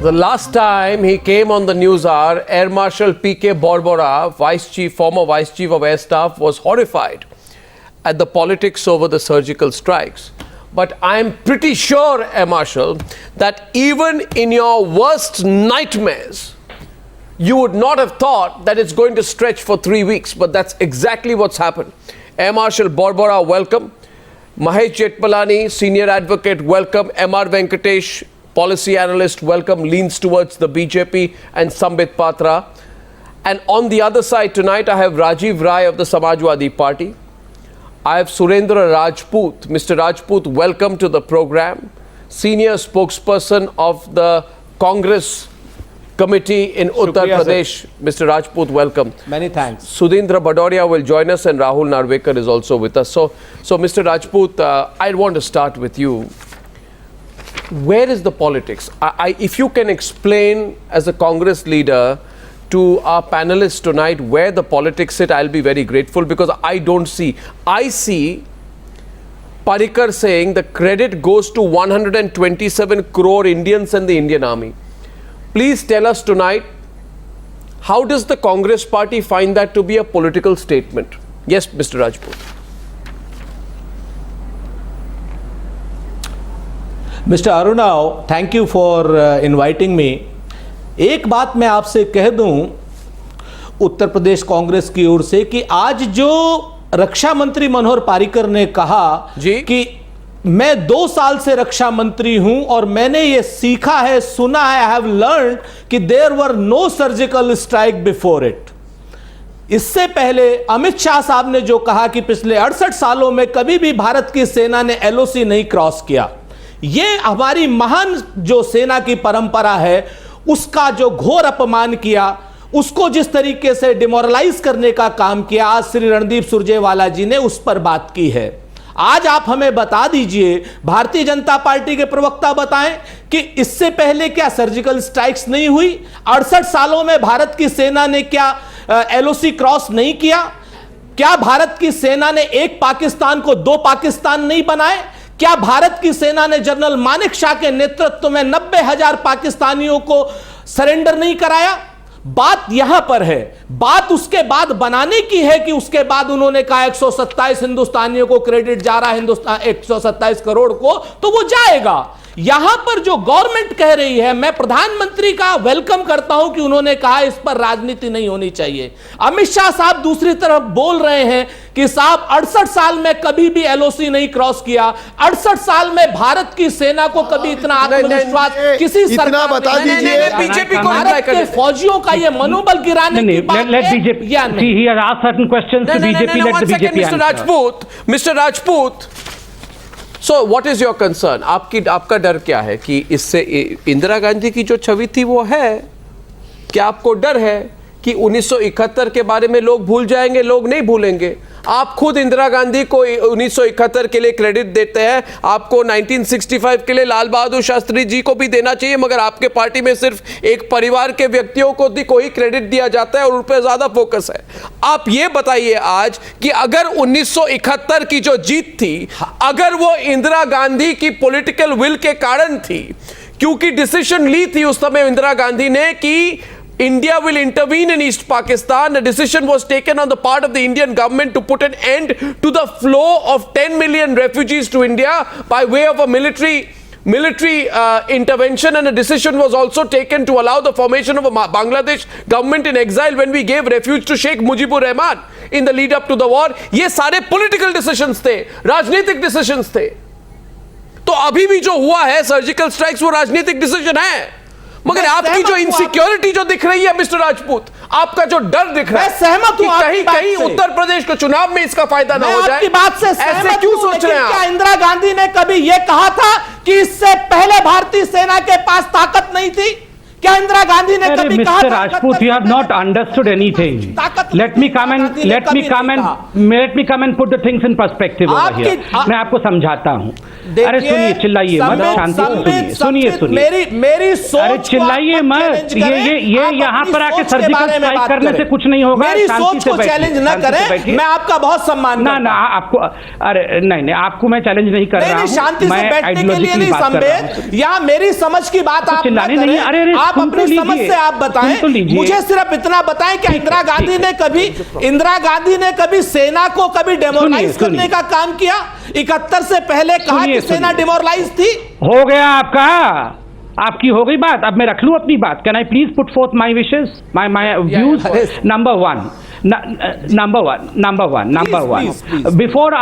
The last time he came on the Newshour, Air Marshal K Barbora, former Vice Chief of Air Staff, was horrified at the politics over the surgical strikes. But I'm pretty sure, Air Marshal, that even in your worst nightmares, you would not have thought that it's going to stretch for 3 weeks. But that's exactly what's happened. Air Marshal Barbora, welcome. Mahesh Jethmalani, Senior Advocate, welcome. R Venkatesh, Policy Analyst, welcome, leans towards the BJP, and Sambit Patra. And on the other side tonight, I have Rajiv Rai of the Samajwadi Party. I have Surender Rajput. Mr. Rajput, welcome to the program. Senior Spokesperson of the Congress Committee in Uttar Pradesh. Mr. Rajput, welcome. Many thanks. Sudhindra Bhadoria will join us, and Rahul Narvekar is also with us. So Mr. Rajput, I want to start with you. Where is the politics? If you can explain as a Congress leader to our panelists tonight where the politics sit, I'll be very grateful, because I don't see. I see Parrikar saying the credit goes to 127 crore Indians and the Indian Army. Please tell us tonight, how does the Congress party find that to be a political statement? Yes, Mr. Rajput. Mr. Arnab, thank you for inviting me. एक बात मैं आपसे कह दूं उत्तर प्रदेश कांग्रेस की ओर से कि आज जो रक्षा मंत्री मनोहर पार्रिकर ने कहा कि मैं 2 साल से रक्षा मंत्री हूं और मैंने ये सीखा है, सुना है, आई हैव लर्न्ड कि there were no surgical strike before it. इससे पहले अमित शाह साहब ने जो कहा कि पिछले 68 सालों में कभी भी भारत की सेना ने एलओसी नहीं क्रॉस किया, ये हमारी महान जो सेना की परंपरा है उसका जो घोर अपमान किया, उसको जिस तरीके से डिमोरलाइज करने का काम किया, आज श्री रणदीप सुरजेवाला जी ने उस पर बात की है। आज आप हमें बता दीजिए, भारतीय जनता पार्टी के प्रवक्ता बताएं कि इससे पहले क्या सर्जिकल स्ट्राइक्स नहीं हुई? 68 सालों में भारत की सेना ने क्या एलओसी क्रॉस नहीं किया? क्या भारत की सेना ने एक पाकिस्तान को 2 पाकिस्तान नहीं बनाए? क्या भारत की सेना ने जनरल मानेक शॉ के नेतृत्व में 90,000 पाकिस्तानियों को सरेंडर नहीं कराया? बात यहां पर है। बात उसके बाद बनाने की है कि उसके बाद उन्होंने कहा 127 हिंदुस्तानियों को क्रेडिट जा रहा है, हिंदुस्तान 127 करोड़ को, तो वो जाएगा। यहां पर जो गवर्नमेंट कह रही है, मैं प्रधानमंत्री का वेलकम करता हूं कि उन्होंने कहा इस पर राजनीति नहीं होनी चाहिए। अमित शाह साहब दूसरी तरफ बोल रहे हैं कि साहब 68 साल में कभी भी एलओसी नहीं क्रॉस किया, 68 साल में भारत की सेना को कभी इतना आत्मविश्वास किसी सरकार बता दीजिए, बीजेपी को भारत के फौजियों का ये मनोबल गिराने की बात है। Mister Rajput, So what is your concern? आपका डर क्या है कि इससे इंदिरा गांधी की जो छवि थी वो है? क्या आपको डर है कि 1971 के बारे में लोग भूल जाएंगे? लोग नहीं भूलेंगे। आप खुद इंदिरा गांधी को 1971 के लिए क्रेडिट देते हैं, आपको 1965 के लिए लाल बहादुर शास्त्री जी को भी देना चाहिए, मगर आपके पार्टी में सिर्फ एक परिवार के व्यक्तियों को कोई क्रेडिट दिया जाता है और उन पर ज्यादा फोकस है। आप ये बताइए आज कि अगर 1971 की जो जीत थी, अगर वो इंदिरा गांधी की पॉलिटिकल विल के कारण थी, क्योंकि डिसीजन ली थी उस समय इंदिरा गांधी ने कि India will intervene in East Pakistan. A decision was taken on the part of the Indian government to put an end to the flow of 10 million refugees to India by way of a military intervention, and a decision was also taken to allow the formation of a Bangladesh government in exile when we gave refuge to Sheikh Mujibur Rahman in the lead up to the war. ये सारे political decisions थे, राजनीतिक decisions थे। तो अभी भी जो हुआ है सर्जिकल स्ट्राइक्स वो राजनीतिक डिसीजन है, मगर आपकी जो इनसिक्योरिटी जो दिख रही है मिस्टर राजपूत, आपका जो डर दिख रहा है, सहमत हूं कहीं उत्तर प्रदेश के चुनाव में इसका फायदा ना हो जाए। आपकी बात से ऐसे क्यों सोच रहे हैं क्या इंदिरा गांधी ने कभी यह कहा था कि इससे पहले भारतीय सेना के पास ताकत नहीं थी? क्या इंदिरा गांधी ने कभी कहा Mr. Rajput, you have not understood anything. Let me come and put the things in perspective over here. मैं आपको समझाता हूँ. अरे सुनिए, चिल्लाइए मत, शांति से सुनिए. मेरी सोच, अरे चिल्लाइए मत. ये यहाँ पर आके सर्जिकल स्ट्राइक करने से कुछ नहीं होगा. मेरी सोच को चैलेंज न करें. मैं आपका बहुत सम्मान करता हूं. ना आपको, अरे नहीं, आपको मैं चैलेंज नहीं कर रहा हूं. शांति से बैठने के लिए नहीं संवेद, या मेरी समझ की बात आप चिल्लाने नहीं. अरे आप अपनी समझ से आप बताएं. मुझे सिर्फ इतना बताएं कि इंदिरा गांधी ने कभी सेना को कभी डेमोरलाइज करने का काम किया? 71 से पहले कहा कि सेना डिमोरलाइज थी. हो गया आपका, आपकी हो गई बात. अब मैं रख लूं अपनी बात. Can I please put fourth my wishes, my views? Number one. Please. Before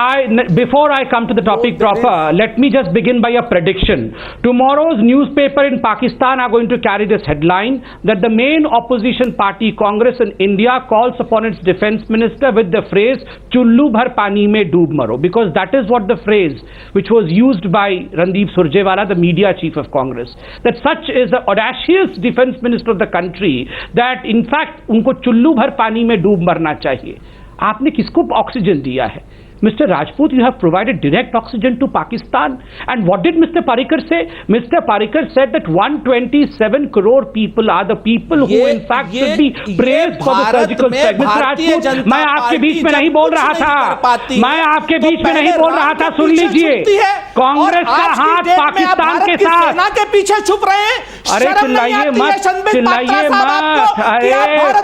I come to the topic proper, let me just begin by a prediction. Tomorrow's newspaper in Pakistan are going to carry this headline that the main opposition party, Congress in India, calls upon its defense minister with the phrase "Chullu bhar pani mein doob maro," because that is what the phrase which was used by Randeep Surjewala, the media chief of Congress, that such is the audacious defense minister of the country that in fact unko chullu bhar pani mein doob मरना चाहिए. आपने किसको oxygen दिया है? Mr. Rajput, you have provided direct oxygen to Pakistan. And what did Mr. Parrikar say? Mr. Parrikar said that 127 crore people are the people who in fact should be praised for the surgical strike. Mr. Rajput, मैं आपके बीच में नहीं बोल रहा था. मैं आपके बीच में नहीं बोल रहा था. सुन लीजिए. कांग्रेस का हाथ पाकिस्तान के साथ. सेना के पीछे छुप रहे हैं. अरे चिल्लाइए मत, चिल्लाइए मत. अरे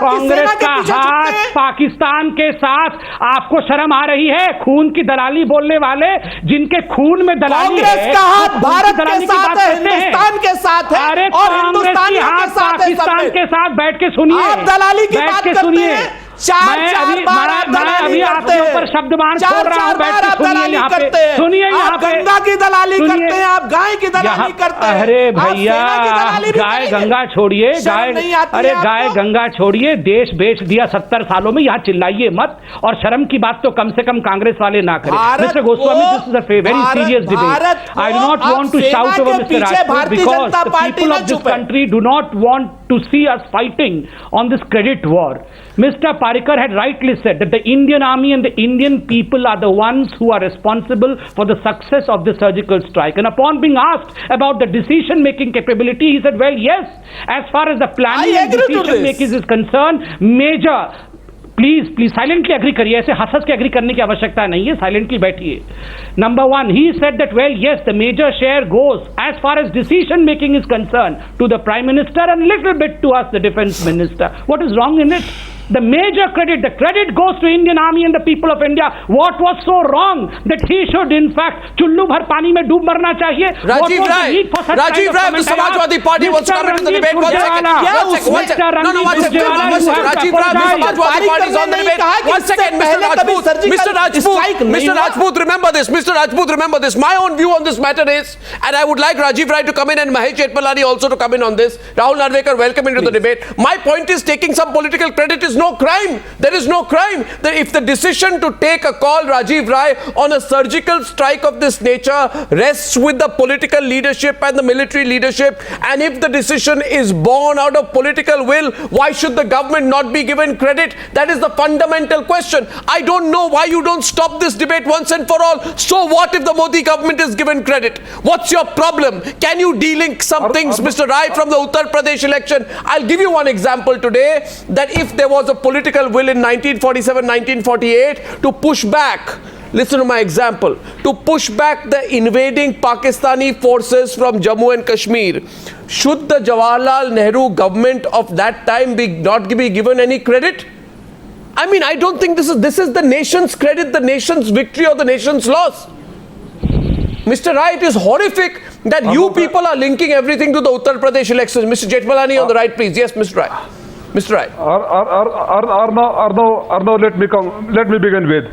कांग्रेस का हाथ पाकिस्तान के साथ. आपको शर्म आ रही है? खून की दलाली बोलने वाले, जिनके खून में दलाली है, कांग्रेस का हाथ भारत के साथ है, हिंदुस्तान के साथ है, अरे और कांग्रेस की हाथ पाकिस्तान के साथ. बैठ के सुनिए, आप दलाली की बात करते हैं. अभी आपके ऊपर शब्दबाण छोड़ रहा हूं. बैठ के सुनिए यहाँ पे. सुनिए यहाँ पे. गंगा की दलाली करते हैं आप, गाय की दलाली करते हैं. अरे भैया, गाय गंगा छोड़िए. अरे गाय गंगा छोड़िए. देश बेच दिया 70 सालों में. यहाँ चिल्लाइए मत. और शर्म की बात तो कम से कम कांग्रेस वाले ना करें. Mister Goswami, this is a very serious debate. I do not want to shout over mister Rajput because the people of this country do not want to see us fighting on this credit war. Mr. Parrikar had rightly said that the Indian army and the Indian people are the ones who are responsible for the success of the surgical strike. And upon being asked about the decision making capability, he said, well, yes, as far as the planning and decision making is concerned, major. Please silently agree करिए. ऐसे हंस के agree करने की आवश्यकता नहीं है. Silently बैठिए. Number one, he said that well yes the major share goes as far as decision making is concern to the prime minister and little bit to us the defence minister. What is wrong in it? The major credit, the credit goes to Indian Army and the people of India. What was so wrong that he should in fact चुल्लू भर पानी में डूब मरना चाहिए? Rajiv Rai of the Samajwadi Party wants to come into the debate. One second. Rajiv Rai of the Samajwadi Party is on the debate. One second, Mr. Rajput, remember this. Mr. Rajput, remember this. My own view on this matter is, and I would like Rajiv Rai to come in and Mahesh Jethmalani also to come in on this. Rahul Narvekar, welcome into the debate. My point is, taking some political credit is no crime. There is no crime. If the decision to take a call, Rajiv Rai, on a surgical strike of this nature rests with the political leadership and the military leadership, and if the decision is born out of political will, why should the government not be given credit? That is the fundamental question. I don't know why you don't stop this debate once and for all. So what if the Modi government is given credit? What's your problem? Can you de-link some things, Mr. Rai, from the Uttar Pradesh election? I'll give you one example today, that if there was a political will in 1947, 1948 to push back, listen to my example, to push back the invading Pakistani forces from Jammu and Kashmir, should the Jawaharlal Nehru government of that time not be given any credit? I mean, I don't think this is the nation's credit, the nation's victory or the nation's loss. Mr. Rai, it is horrific that you people are linking everything to the Uttar Pradesh elections. Mr. Jethmalani on the right, please. Yes, Mr. Rai. Mr. Rai. Arnab, let me begin with.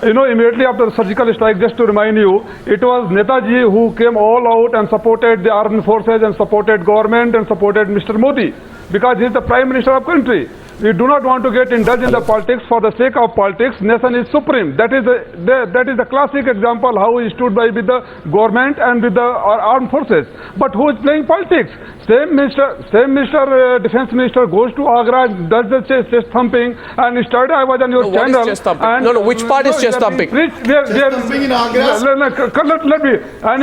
You know, immediately after the surgical strike, just to remind you, it was Netaji who came all out and supported the armed forces and supported government and supported Mr. Modi, because he is the Prime Minister of country. We do not want to get indulged in the politics for the sake of politics. Nation is supreme. That is a classic example how he stood by with the government and with the armed forces. But who is playing politics? Same minister, defense minister goes to Agra, does the chest thumping, and started. I was on your channel. What is chest thumping? No, which part is chest thumping? Chest thumping in Agra. Let me.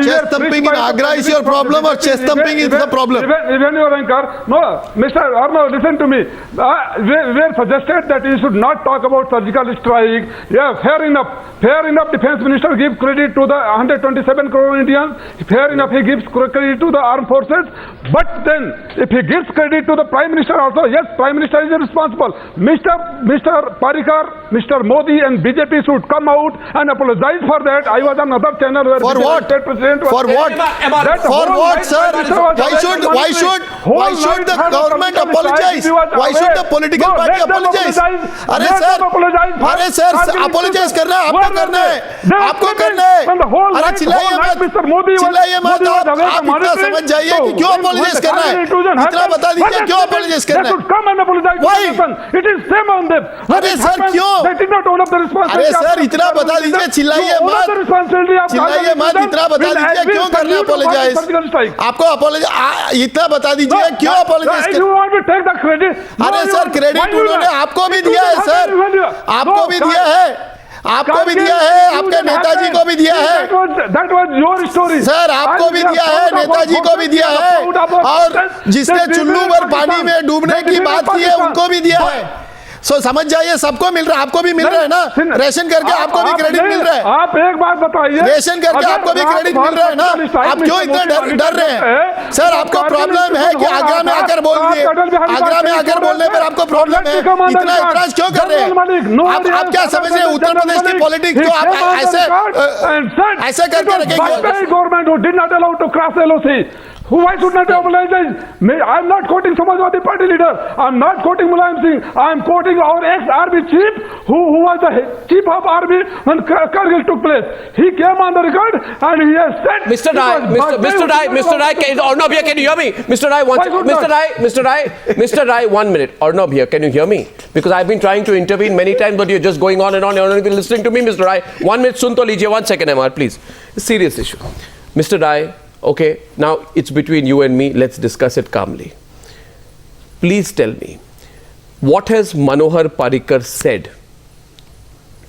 Chest thumping in Agra is your problem, or chest thumping is the problem? Even your anchor. No, Mr. Arnab, listen to me. We are suggested that you should not talk about surgical strike. Yeah, fair enough. Fair enough. Defense minister gives credit to the 127 crore Indians. Fair enough. He gives credit to the armed forces. But then, if he gives credit to the Prime Minister also, yes, Prime Minister is responsible. Mr. Parrikar, Mr. Modi and BJP should come out and apologize for that. I was on another channel where for what? State President was... For what? For what, sir? Why should the government apologize? Why should the political party apologize? अरे sir apologize करना है, आपको करना है. अरे चिल्लाइए मत, आप इतना समझ जाइए कि क्यों apologize करना है. इतना बता दीजिए क्यों apologize करना है. Why? It is shame on them. अरे सर क्यों? They did not own up the responsibility. अरे सर इतना बता दीजिए, चिल्लाइए मत, इतना बता दीजिए क्यों करना है apologize. आपको apologize इतना बता दीजिए क्यों apologize you want to take the credit? अरे सर क्रेडिट उन्होंने आपको भी दिया है सर, आपको भी दिया है, आपको भी दिया है, आपके नेताजी को भी दिया है. That was your story. Sir आपको भी दिया है, नेताजी को भी दिया है, और जिसने चुल्लू भर पानी में डूबने की बात की है उनको भी दिया है. सो समझ जाइए, सबको मिल रहा है, आपको भी मिल रहा है ना. रेशन करके आपको भी क्रेडिट मिल रहा है. आप एक बात बताइए, रेशन करके आपको भी क्रेडिट मिल रहा है ना. आप क्यों इतना डर रहे हैं सर? आपको प्रॉब्लम है कि आगरा में आकर बोल दिए, आगरा में आकर बोलने पर आपको प्रॉब्लम है. इतना एतराज क्यों कर रहे हैं? आप क्या समझ रहे हैं उत्तर प्रदेश की पॉलिटिक्स को आप ऐसे करके रखेंगे? Government who did not allow to cross LOC. Why should not apologize? I am not quoting Samajwadi Party leader. I am not quoting Mulayam Singh. I am quoting our ex-army chief, who was the chief of army when Kargil took place. He came on the record and he has said... Mr. Rai, Arnab here, can you hear me? Mr. Rai, 1 minute. Arnab here, can you hear me? Because I've been trying to intervene many times, but you're just going on and on. You're not even listening to me, Mr. Rai. 1 minute, sun to lijiye. 1 second, MR, please. It's a serious issue. Mr. Rai, okay, now it's between you and me. Let's discuss it calmly. Please tell me, what has Manohar Parrikar said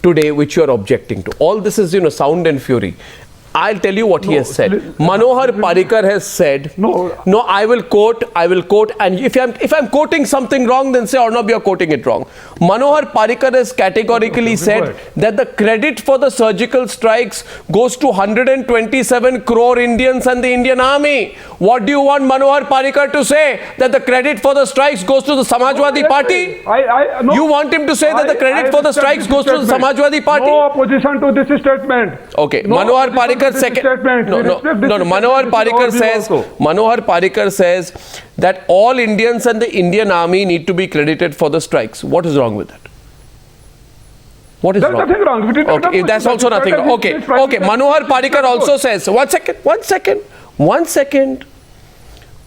today which you are objecting to? All this is, sound and fury. I'll tell you what he has said. Manohar Parrikar has said, no, I will quote, and if I'm quoting something wrong, then say, Arnab, you're quoting it wrong. Manohar Parrikar has categorically said that the credit for the surgical strikes goes to 127 crore Indians and the Indian army. What do you want Manohar Parrikar to say? That the credit for the strikes goes to the Samajwadi Party? You want him to say that the credit for the strikes goes to the Samajwadi Party? No opposition to this statement. Okay, Manohar Parrikar Manohar Parrikar says that all Indians and the Indian army need to be credited for the strikes. What is wrong with that? What is wrong? There's nothing wrong. Okay, that's also nothing wrong. Okay. Manohar Parrikar also says, one second.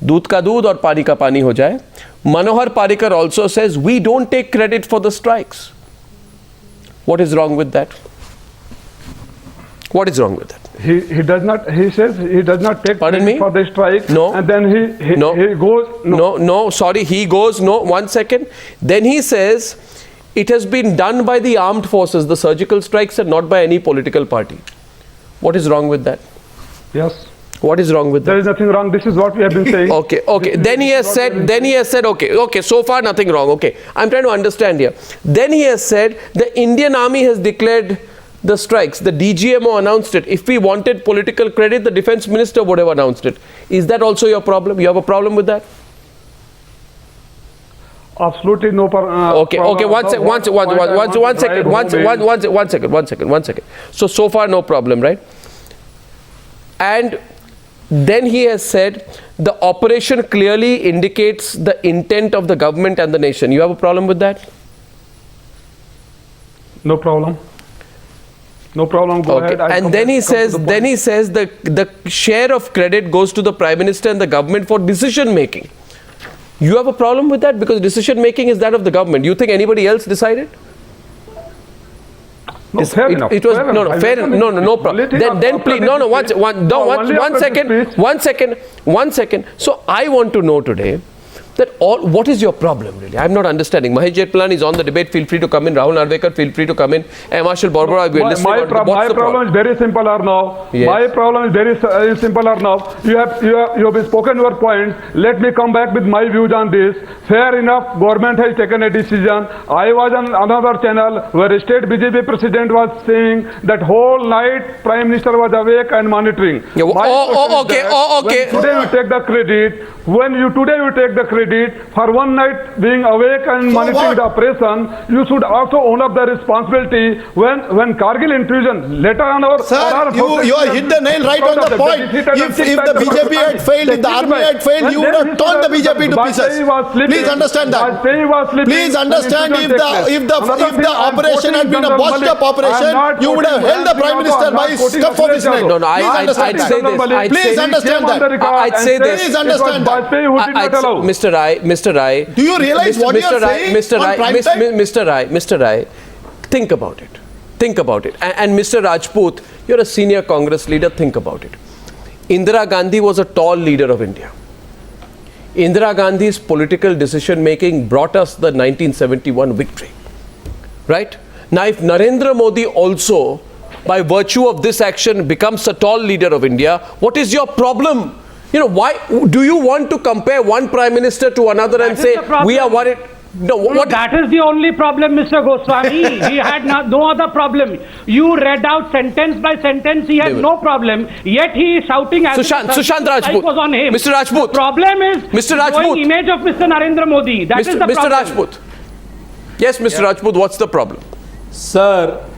दूध का दूध और पानी का पानी हो जाए. Manohar Parrikar also says we don't take credit for the strikes. What is wrong with that? What is wrong with that? He does not. He says he does not take credit for the strike. No. And then he goes. No. Sorry, he goes. No. 1 second. Then he says it has been done by the armed forces, the surgical strikes, and not by any political party. What is wrong with that? Yes. What is wrong with that? There is nothing wrong. This is what we have been saying. Okay. Then he has said, okay, so far nothing wrong. Okay. I'm trying to understand here. Then he has said the Indian army has declared the strikes. The DGMO announced it. If we wanted political credit, the defense minister would have announced it. Is that also your problem? You have a problem with that? Absolutely no problem. Okay. One second. So far no problem, right? And then he has said the operation clearly indicates the intent of the government and the nation. You have a problem with that? No problem. No problem. Go ahead. And then he says the share of credit goes to the Prime Minister and the government for decision making. You have a problem with that because decision making is that of the government. You think anybody else decided? No, fair enough. It was fair no, enough. no, fair, no problem. Then please, no, one second. So I want to know today that what is your problem really? I'm not understanding. Mahesh Jethmalani is on the debate. Feel free to come in. Rahul Narvekar, feel free to come in. Marshal Barbora, we're listening. My problem is very simple, Arnab. Yes. My problem is very simple, Arnab. You have spoken your point. Let me come back with my views on this. Fair enough, government has taken a decision. I was on another channel where state BJP president was saying that whole night Prime Minister was awake and monitoring. Yeah, okay. Today you take the credit. When you take the credit for one night being awake and monitoring the operation, you should also own up the responsibility when Kargil intrusion later on our... Sir, you hit the nail right on the point. If the BJP had failed, if the army had failed, you would have torn the BJP to pieces. Please understand that. Please understand if the operation had been a botched-up operation, you would have held the Prime Minister by his scuff of his neck. No, I'd say this. Please understand that. I'd say this. Please understand that. Mr. Rai. Do you realize what you are saying on prime time? Mr. Rai, think about it. And Mr. Rajput, you're a senior Congress leader, think about it. Indira Gandhi was a tall leader of India. Indira Gandhi's political decision making brought us the 1971 victory. Right? Now if Narendra Modi also, by virtue of this action, becomes a tall leader of India, what is your problem? Why do you want to compare one prime minister to another and say we are worried? No, that is the only problem, Mr. Goswami. He had no other problem. You read out sentence by sentence. He had no problem. Yet he is shouting as Sushant Rajput was on him. Mr. Rajput. The problem is Mr. Rajput. showing image of Mr. Narendra Modi. That is the problem. Mr. Rajput. Yes, Mr. Rajput. What's the problem? Sir,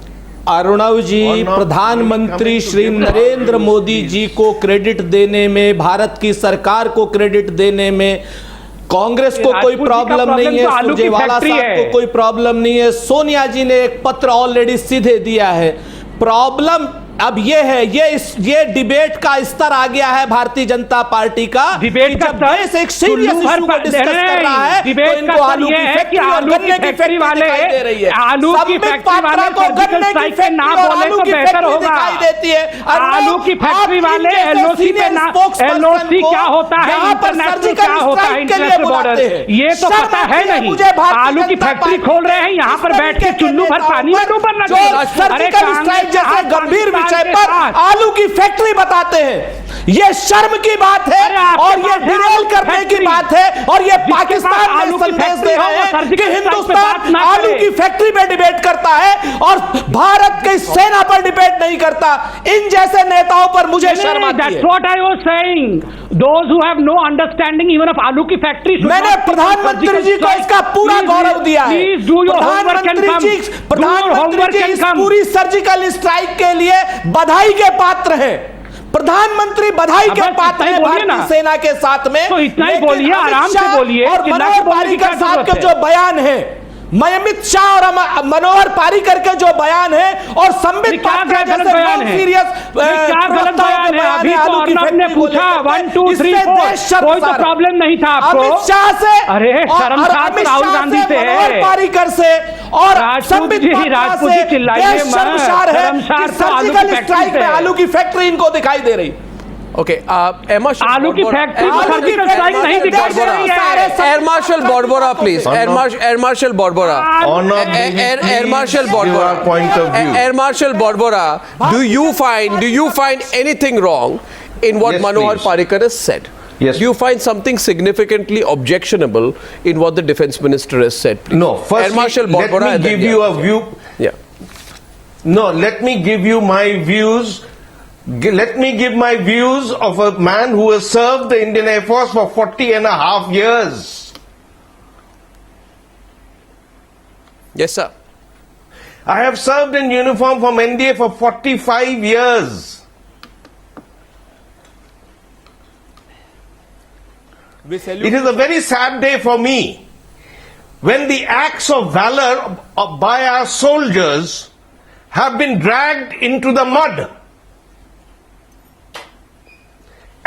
Arnab ji प्रधानमंत्री श्री नरेंद्र मोदी जी को credit देने में, भारत की सरकार को credit देने में कांग्रेस को कोई प्रॉब्लम नहीं है, सुरजेवाला साहब को कोई प्रॉब्लम नहीं है, सोनिया जी ने एक पत्र ऑलरेडी सीधे दिया है। प्रॉब्लम अब ये है, ये डिबेट का स्तर आ गया है भारतीय जनता पार्टी का। डिबेट का देश एक सीरियस इशू को डिस्कस कर रहा है, तो इनको आलू की फैक्ट्री और गन्ने की फैक्ट्री दिखाई दे रही है। संबित पात्रा को गन्ने की फैक्ट्री और आलू की फैक्ट्री दिखाई देती है। आलू की फैक्ट्री वाले एलओसी पे ना, एलओसी क्या होता है, इंटरनेशनल क्या होता है, इंटरनेशनल बॉर्डर, ये तो पता है नहीं। आलू की फैक्ट्री खोल रहे हैं, यहाँ पर बैठ के चुल्लू भर पानी में डूबना चाहिए। सर्जिकल स्ट्राइक जैसे गंभीर विषय पर आलू की फैक्ट्री बताते हैं, ये शर्म की बात है और ये डिरेल करने की बात है, और ये पाकिस्तान में संदेश दे रहे हैं कि हिंदुस्तान आलू की फैक्ट्री पे डिबेट करता है और भारत की सेना पर डिबेट नहीं करता। इन जैसे नेताओं पर मुझे शर्म आती है। That's what I was saying. Those who have no understanding even of आलू की फैक्ट्री, मैंने प्रधानमंत्री जी को इसका पूरा गौरव दिया है। प्रधानमंत्री जी इस पूरी सर्जिकल स्ट्राइक के लिए बधाई के पात्र हैं। प्रधानमंत्री बधाई के पात्र हैं भारतीय सेना के साथ में। तो इतना ही बोलिए, आराम से बोलिए। और मनोहर पार्रिकर साहब के जो बयान है, अमित शाह और मनोहर पार्रिकर के जो बयान है, और संबित पात्रा जैसे सीरियस क्या गलत बयान है? अभी तो अर्नब ने पूछा 1 2 3 4, कोई तो प्रॉब्लम नहीं था आपको। अमित शाह से, अरे शर्मसार राहुल गांधी से, मनोहर पार्रिकर से और संबित पात्रा से देश शर्मसार है कि सर्जिकल स्ट्राइक में आलू की फैक्ट्री इनको दिखाई दे रही। Okay, आलू की फैक्ट्री सर्जिकल स्ट्राइक नहीं दिखाई दे रही है। Air Marshal Barbora, please. Air Marshal Barbora. Air Marshal Barbora. Air Marshal Barbora. Do you find anything wrong in what Manohar Parrikar has said? Yes. Do you find something significantly objectionable in what the defense minister has said? Please? No. First, Air Marshal Barbora, let me give you a view. Yeah. No, let me give you my views. Let me give my views of a man who has served the Indian Air Force for 40.5 years. Yes, sir. I have served in uniform from NDA for 45 years. It is a very sad day for me when the acts of valor by our soldiers have been dragged into the mud.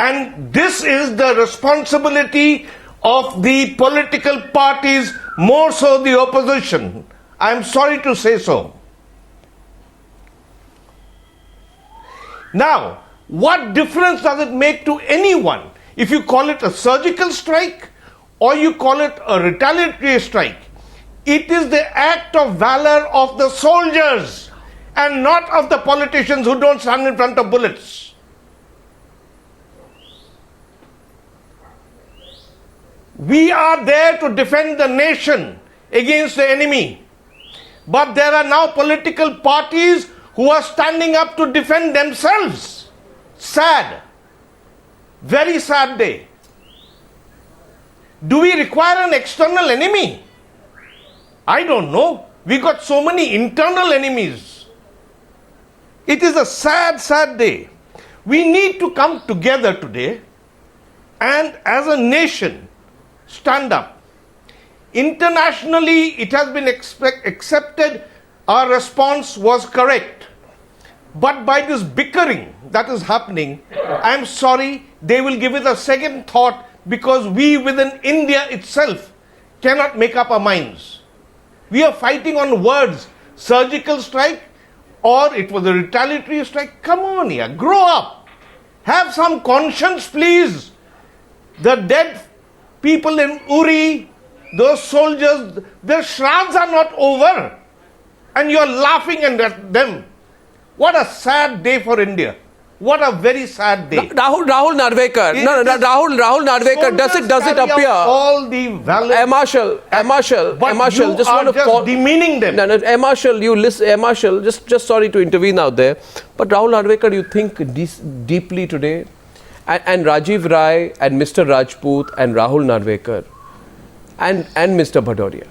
And this is the responsibility of the political parties, more so the opposition. I am sorry to say so. Now, what difference does it make to anyone if you call it a surgical strike or you call it a retaliatory strike? It is the act of valor of the soldiers and not of the politicians who don't stand in front of bullets. We are there to defend the nation against the enemy. But there are now political parties who are standing up to defend themselves. Sad. Very sad day. Do we require an external enemy? I don't know. We got so many internal enemies. It is a sad, sad day. We need to come together today and as a nation stand up. Internationally, it has been accepted our response was correct. But by this bickering that is happening, I am sorry, they will give it a second thought because we within India itself cannot make up our minds. We are fighting on words, surgical strike or it was a retaliatory strike. Come on here, grow up. Have some conscience, please. The dead people in Uri, those soldiers, their shrouds are not over. And you are laughing at them. What a sad day for India. What a very sad day. Rahul Narvekar. Rahul Narvekar. Does it appear? All the valid. Marshal. Just want to demeaning them. Marshal, you listen. Marshal, just sorry to intervene out there. But Rahul Narvekar, you think deeply today, and Rajiv Rai and Mr. Rajput and Rahul Narvekar and Mr. Bhadoria.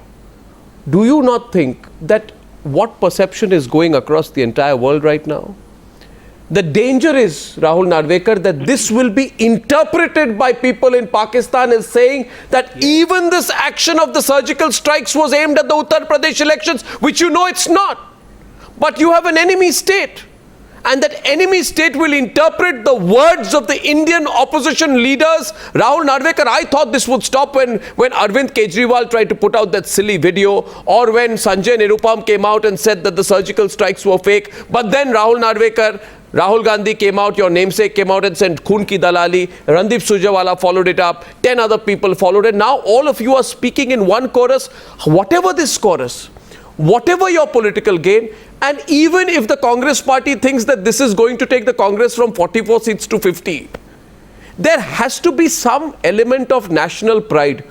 Do you not think that what perception is going across the entire world right now? The danger is, Rahul Narvekar, that this will be interpreted by people in Pakistan as saying that even this action of the surgical strikes was aimed at the Uttar Pradesh elections, which you know it's not. But you have an enemy state. And that enemy state will interpret the words of the Indian opposition leaders. Rahul Narvekar, I thought this would stop when Arvind Kejriwal tried to put out that silly video, or when Sanjay Nirupam came out and said that the surgical strikes were fake. But then Rahul Gandhi came out, your namesake came out and said Khoon ki dalali. Randeep Surjewala followed it up. 10 other people followed it. Now all of you are speaking in one chorus. Whatever this chorus, whatever your political gain, and even if the Congress party thinks that this is going to take the Congress from 44 seats to 50, there has to be some element of national pride.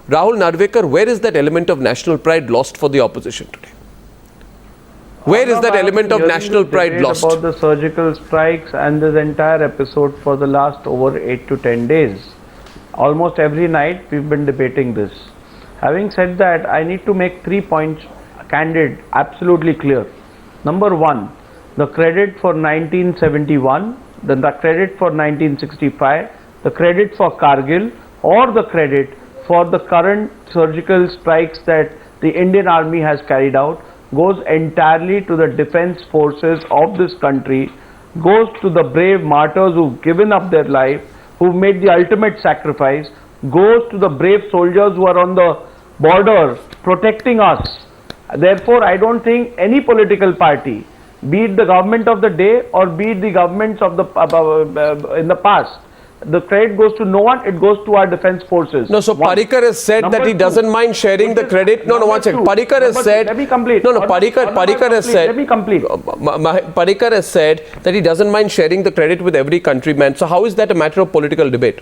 Rahul Narvekar, where is that element of national pride lost for the opposition today? Where is that element of national pride lost? About the surgical strikes and this entire episode for the last over 8 to 10 days. Almost every night we've been debating this. Having said that, I need to make 3 points candid, absolutely clear. Number one, the credit for 1971, the credit for 1965, the credit for Kargil, or the credit for the current surgical strikes that the Indian Army has carried out goes entirely to the defense forces of this country, goes to the brave martyrs who've given up their life, who've made the ultimate sacrifice, goes to the brave soldiers who are on the border protecting us. Therefore, I don't think any political party, be it the government of the day or be it the governments of the in the past, the credit goes to no one, it goes to our defense forces. No, so Parrikar has said that he doesn't mind sharing the credit. No, one second. Parrikar has said. Let me complete. No, Parrikar has said. Let me complete. Parrikar has said that he doesn't mind sharing the credit with every countryman. So how is that a matter of political debate?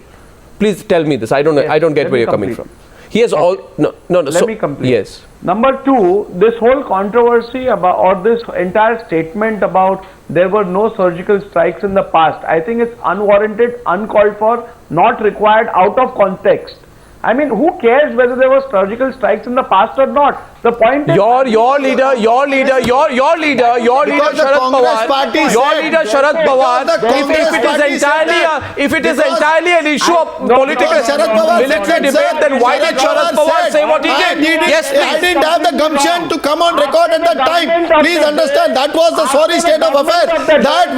Please tell me this. I don't get where you're coming from. He has all. No. Let me complete. Yes. Number two, this whole controversy about, or this entire statement about there were no surgical strikes in the past, I think it's unwarranted, uncalled for, not required, out of context. I mean, who cares whether there were surgical strikes in the past or not? The point is, your leader Sharad Pawar, if it is entirely an issue of political military debate, then why did Sharad Pawar say what he did? Yes, I didn't have the gumption to come on record at that time. Please understand, that was the sorry state of affairs. That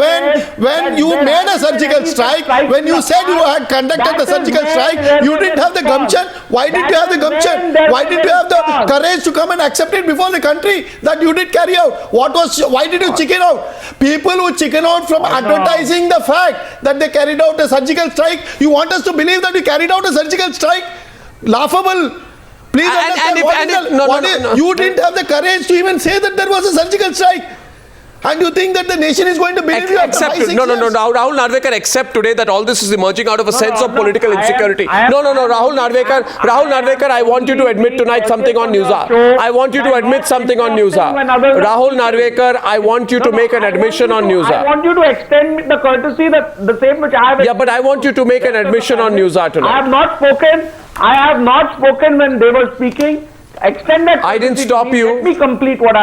when you made a surgical strike, when you said you had conducted the surgical strike, you didn't have the gumption. Why did you have the gumption? Why did you have the courage to come and accept it before the country that you did carry out? Why did you chicken out? People who chicken out from advertising the fact that they carried out a surgical strike, you want us to believe that we carried out a surgical strike? Laughable. Please understand, you didn't have the courage to even say that there was a surgical strike. And you think that the nation is going to believe you after 5-6 years? No, Rahul Narvekar, accept today that all this is emerging out of a sense of political insecurity. Rahul Narvekar, I want you to admit tonight something on Newshour. I want you to admit something on Newshour. Rahul Narvekar, I want you to make an admission on Newshour. I want you to extend the courtesy, the same which I have. Yeah, but I want you to make an admission on Newshour tonight. I have not spoken when they were speaking. Extend that. I didn't stop you. Let me complete what I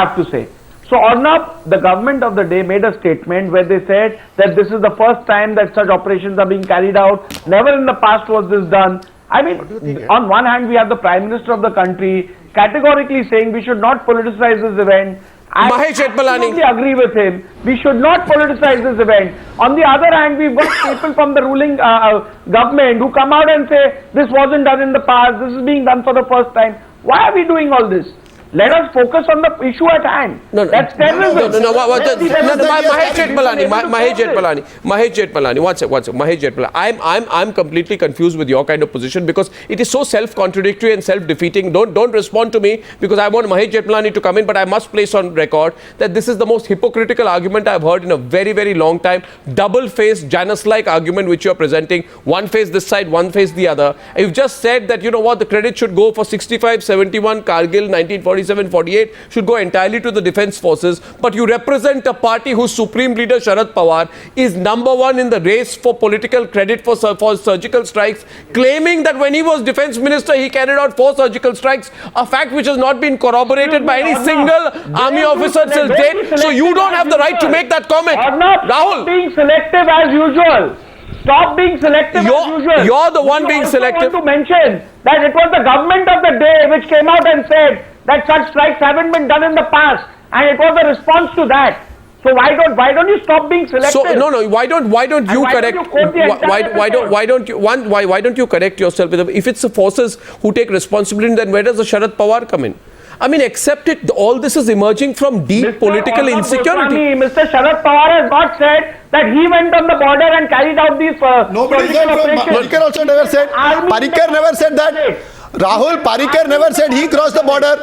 have to say. So Arnab, the government of the day made a statement where they said that this is the first time that such operations are being carried out. Never in the past was this done. I mean, on one hand we have the Prime Minister of the country categorically saying we should not politicize this event. Mahesh Jethmalani. I agree with him. We should not politicize this event. On the other hand, we've got people from the ruling government who come out and say this wasn't done in the past, this is being done for the first time. Why are we doing all this? Let us focus on the issue at hand. That's terrorism. Mahesh Jethmalani, one second. Mahesh Jethmalani, I'm completely confused with your kind of position because it is so self-contradictory and self-defeating. Don't respond to me because I want Mahesh Jethmalani to come in, but I must place on record that this is the most hypocritical argument I've heard in a very, very long time. Double-faced, Janus-like argument which you're presenting. One face this side, one face the other. You've just said that, you know what, the credit should go for 65, 71, Kargil, 1947. 48 should go entirely to the defense forces, but you represent a party whose supreme leader Sharad Pawar is #1 in the race for political credit for surgical strikes, claiming that when he was defense minister he carried out 4 surgical strikes, a fact which has not been corroborated by any single army officer till date. So you don't have the right to make that comment. Rahul, being selective as usual. Stop being selective as usual. You're the one being selective. I want to mention that it was the government of the day which came out and said that such strikes haven't been done in the past, and it was a response to that. So why don't you stop being selective? So why don't you correct? Why don't you correct yourself? If it's the forces who take responsibility, then where does the Sharad Pawar come in? I mean, accept it. All this is emerging from deep political insecurity. Mr. Sharad Pawar has not said that he went on the border and carried out these nobody said operations. Parrikar also never said. Parrikar never said that. Rahul Parrikar never said he crossed the border.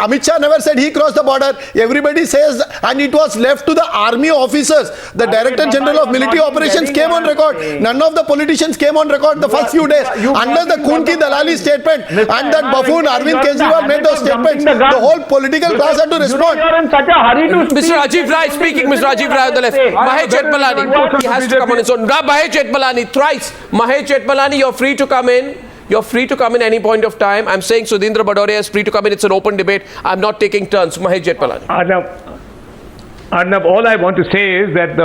Amit Shah never said he crossed the border. Everybody says, and it was left to the army officers. The Director General of Military Operations came on record. None of the politicians came on record the first few days. Under the Kunki Dalali statement and that buffoon Arvind Kejriwal made those statements, the whole political class had to respond. Mr. Rajiv Rai speaking. Mr. Rajiv Rai on the left. Mahesh Jethmalani, he has to come on his own. Mahesh Jethmalani, thrice. Mahesh Jethmalani, you're free to come in. You're free to come in any point of time. I'm saying Sudhindra Bhadoria is free to come in. It's an open debate. I'm not taking turns. Mahesh Jethmalani. Arnab, all I want to say is that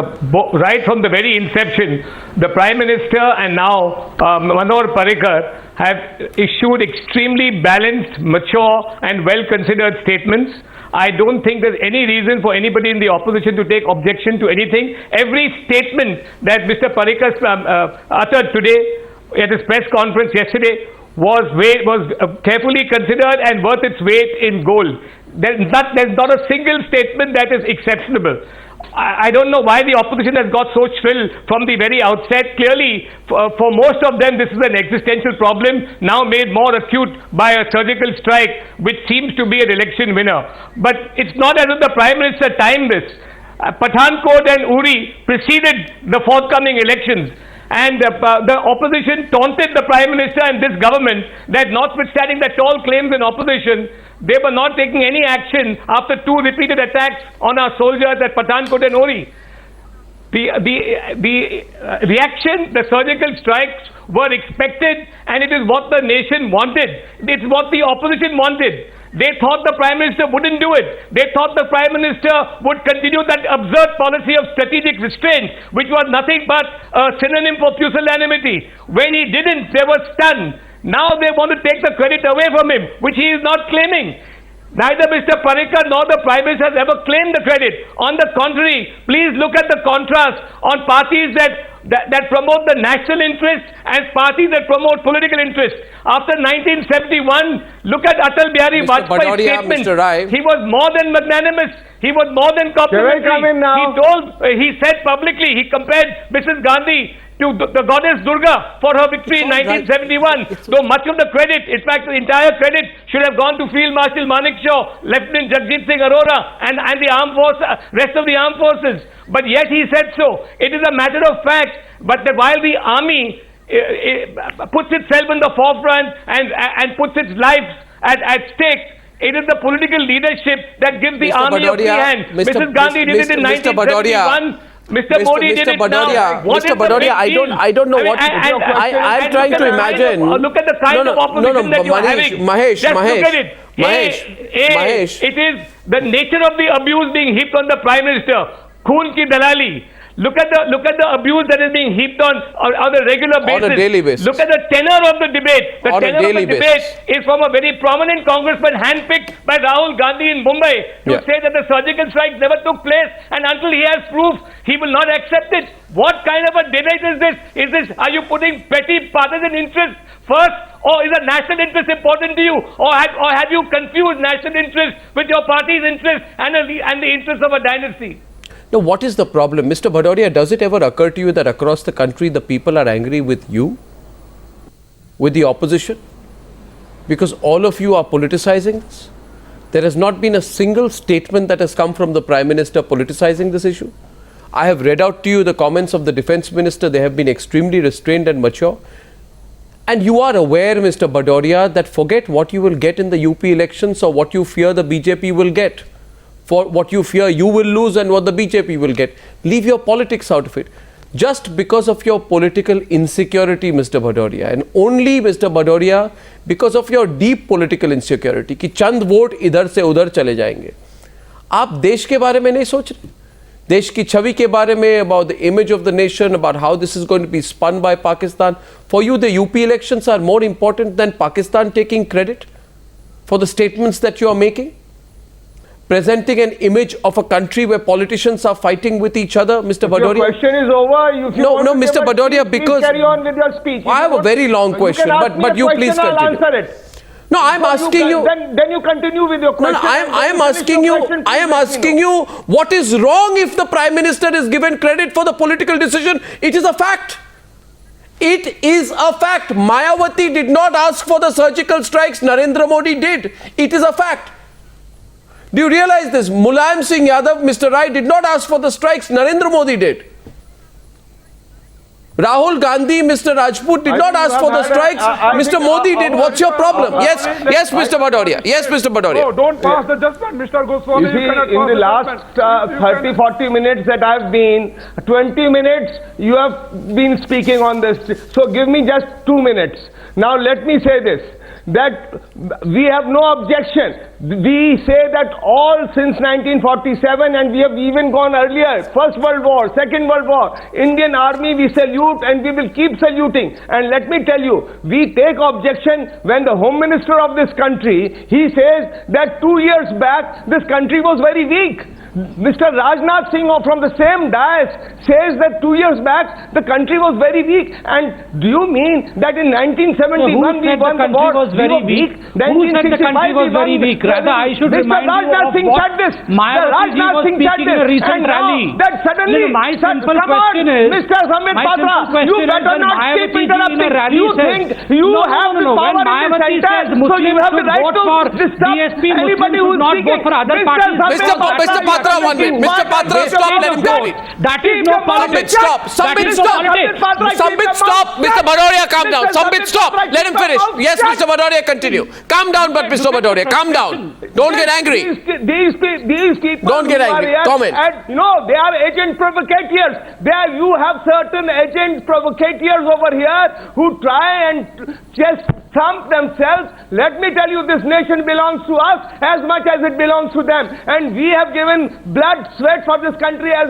right from the very inception, the Prime Minister and now Manohar Parrikar have issued extremely balanced, mature and well-considered statements. I don't think there's any reason for anybody in the opposition to take objection to anything. Every statement that Mr. Parrikar uttered today at his press conference yesterday was carefully considered and worth its weight in gold. There's not a single statement that is exceptionable. I don't know why the opposition has got so shrill from the very outset. Clearly, for most of them, this is an existential problem, now made more acute by a surgical strike, which seems to be an election winner. But it's not as if the Prime Minister timed this. Pathankot and Uri preceded the forthcoming elections. And the opposition taunted the Prime Minister and this government that notwithstanding the tall claims in opposition, they were not taking any action after 2 repeated attacks on our soldiers at Pathankot and Uri. The reaction, the surgical strikes were expected, and it is what the nation wanted. It's what the opposition wanted. They thought the Prime Minister wouldn't do it. They thought the Prime Minister would continue that absurd policy of strategic restraint, which was nothing but a synonym for pusillanimity. When he didn't, they were stunned. Now they want to take the credit away from him, which he is not claiming. Neither Mr. Parrikar nor the Prime Minister has ever claimed the credit. On the contrary, please look at the contrast on parties that promote the national interest and parties that promote political interest. After 1971, look at Atal Bihari Vajpayee's statement. Mr. Rai. He was more than magnanimous. He was more than complimentary. He said publicly, he compared Mrs. Gandhi to the goddess Durga for her victory in 1971. Though much of the credit, in fact, the entire credit should have gone to Field Marshal Manekshaw, Lieutenant Jagjit Singh Arora, and the armed force, rest of the armed forces. But yet he said so. It is a matter of fact. But that while the army puts itself in the forefront and puts its life at stake, it is the political leadership that gives the army a free hand. Mrs. Gandhi did it in 1971. Mr. Modi did it now. Mr. Bhadoria, I don't know what I'm trying to imagine. Look at the kind of opposition that you are having. Mahesh, just look at it. Mahesh. It is the nature of the abuse being heaped on the Prime Minister. Khoon ki dalali. Look at the abuse that is being heaped on a regular basis. On a daily basis. Look at the tenor of the debate. The tenor of the debate is from a very prominent congressman handpicked by Rahul Gandhi in Mumbai to say that the surgical strikes never took place, and until he has proof, he will not accept it. What kind of a debate is this? Are you putting petty partisan interests first, or is a national interest important to you, or have you confused national interest with your party's interest and the interest of a dynasty? Now, what is the problem? Mr. Bhadoria, does it ever occur to you that across the country the people are angry with you, with the opposition? Because all of you are politicizing this? There has not been a single statement that has come from the Prime Minister politicizing this issue. I have read out to you the comments of the Defence Minister. They have been extremely restrained and mature. And you are aware, Mr. Bhadoria, that forget what you will get in the UP elections or what you fear the BJP will get. For what you fear you will lose and what the BJP will get. Leave your politics out of it. Just because of your political insecurity, Mr. Bhadoria, and only, Mr. Bhadoria, because of your deep political insecurity, कि चंद vote इधर से उधर चले जाएंगे. आप देश के बारे में नहीं सोच रहे. देश की छवि के बारे में, about the image of the nation, about how this is going to be spun by Pakistan. For you, the UP elections are more important than Pakistan taking credit for the statements that you are making? Presenting an image of a country where politicians are fighting with each other, Mr. Bhadoria? Your question is over. No, Mr. Bhadoria, because carry on with your speech. I have a very long question, but you please continue. I'll answer it. No, I'm asking you. Then you continue with your question. No, I am asking you. What is wrong if the Prime Minister is given credit for the political decision? It is a fact. It is a fact. Mayawati did not ask for the surgical strikes. Narendra Modi did. It is a fact. Do you realize this? Mulayam Singh Yadav, Mr. Rai, did not ask for the strikes. Narendra Modi did. Rahul Gandhi, Mr. Rajput did not ask for the strikes. Mr. Modi did. What's your problem? Yes, Mr. Bhadoria. Yes, Mr. Bhadoria. No, don't pass the judgment, Mr. Goswami. You see, in the last 30-40 minutes that I've been, 20 minutes you have been speaking on this. So give me just 2 minutes. Now let me say this, that we have no objection. We say that all since 1947, and we have even gone earlier, First World War, Second World War, Indian Army we salute and we will keep saluting. And let me tell you, we take objection when the Home Minister of this country, he says that 2 years back this country was very weak. Mr. Rajnath Singh from the same dais says that 2 years back the country was very weak. And do you mean that in 1971 we won the war? Was very weak. Who said the country was very weak? Rather, I should remind you of what Mayawati was speaking in a recent rally. That suddenly, my simple question is, Mr. Sambit Patra, you better not keep interrupting. You think you have the power in the center, so you have the right to disturb anybody who is speaking. Mr. Patra, 1 minute. Mr. Patra, stop, let him complete. That is no Sambit, politics. stop. Sambit, stop. Sambit, stop. Mr. Bhadoria, calm down. Sambit, stop. Let him finish. Yes, Mr. Bhadoria, continue. Calm down, but Mr. Bhadoria, calm down. Don't get angry. These people Don't get angry. Comment. They are agent provocateurs. You have certain agent provocateurs over here who try and just thump themselves. Let me tell you, this nation belongs to us as much as it belongs to them, and we have given blood, sweat for this country as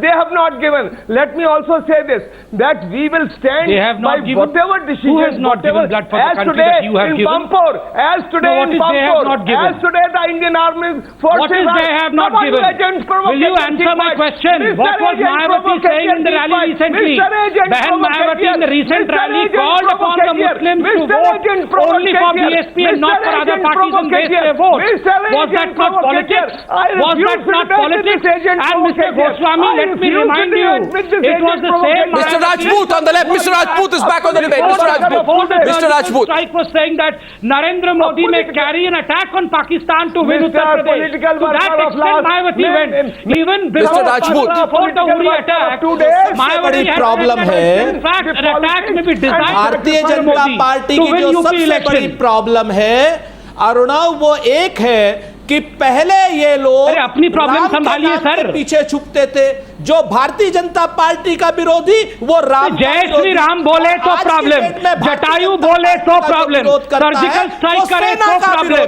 they have not given. Let me also say this, that we will stand by whatever decisions. Who has not given blood for the country that you have given? As today in Pampur, as today the Indian Army forces. What is they have not given? Will you answer my question? What was Mayawati saying in the rally recently? Behan Mayawati in the recent rally called upon the Muslims to vote only for BSP and not for other parties and waste their vote. Was that not politics? Was that not politics? And Mr. Goswami, let me remind you, it was the same. Mr. Rajput on the left. Mr. Rajput is back on the debate. Mr. Rajput. Mr. Rajput. Strike was saying that Narendra Modi may carry an attack on Pakistan to win Uttar Pradesh. To that extent, Mayawati went. Even before the Uri attack, Mayawati had problem है, in fact, an attack may be designed Bharatiya Janata party की जो सबसे बड़ी problem है अरुणव, वो एक है कि पहले ये लोग अपनी प्रॉब्लम संभालिए सर, पीछे छुपते थे। जो भारतीय जनता पार्टी का विरोधी वो राम, जय श्री राम बोले तो प्रॉब्लम, जटायु बोले तो प्रॉब्लम, सर्जिकल स्ट्राइक करे तो प्रॉब्लम।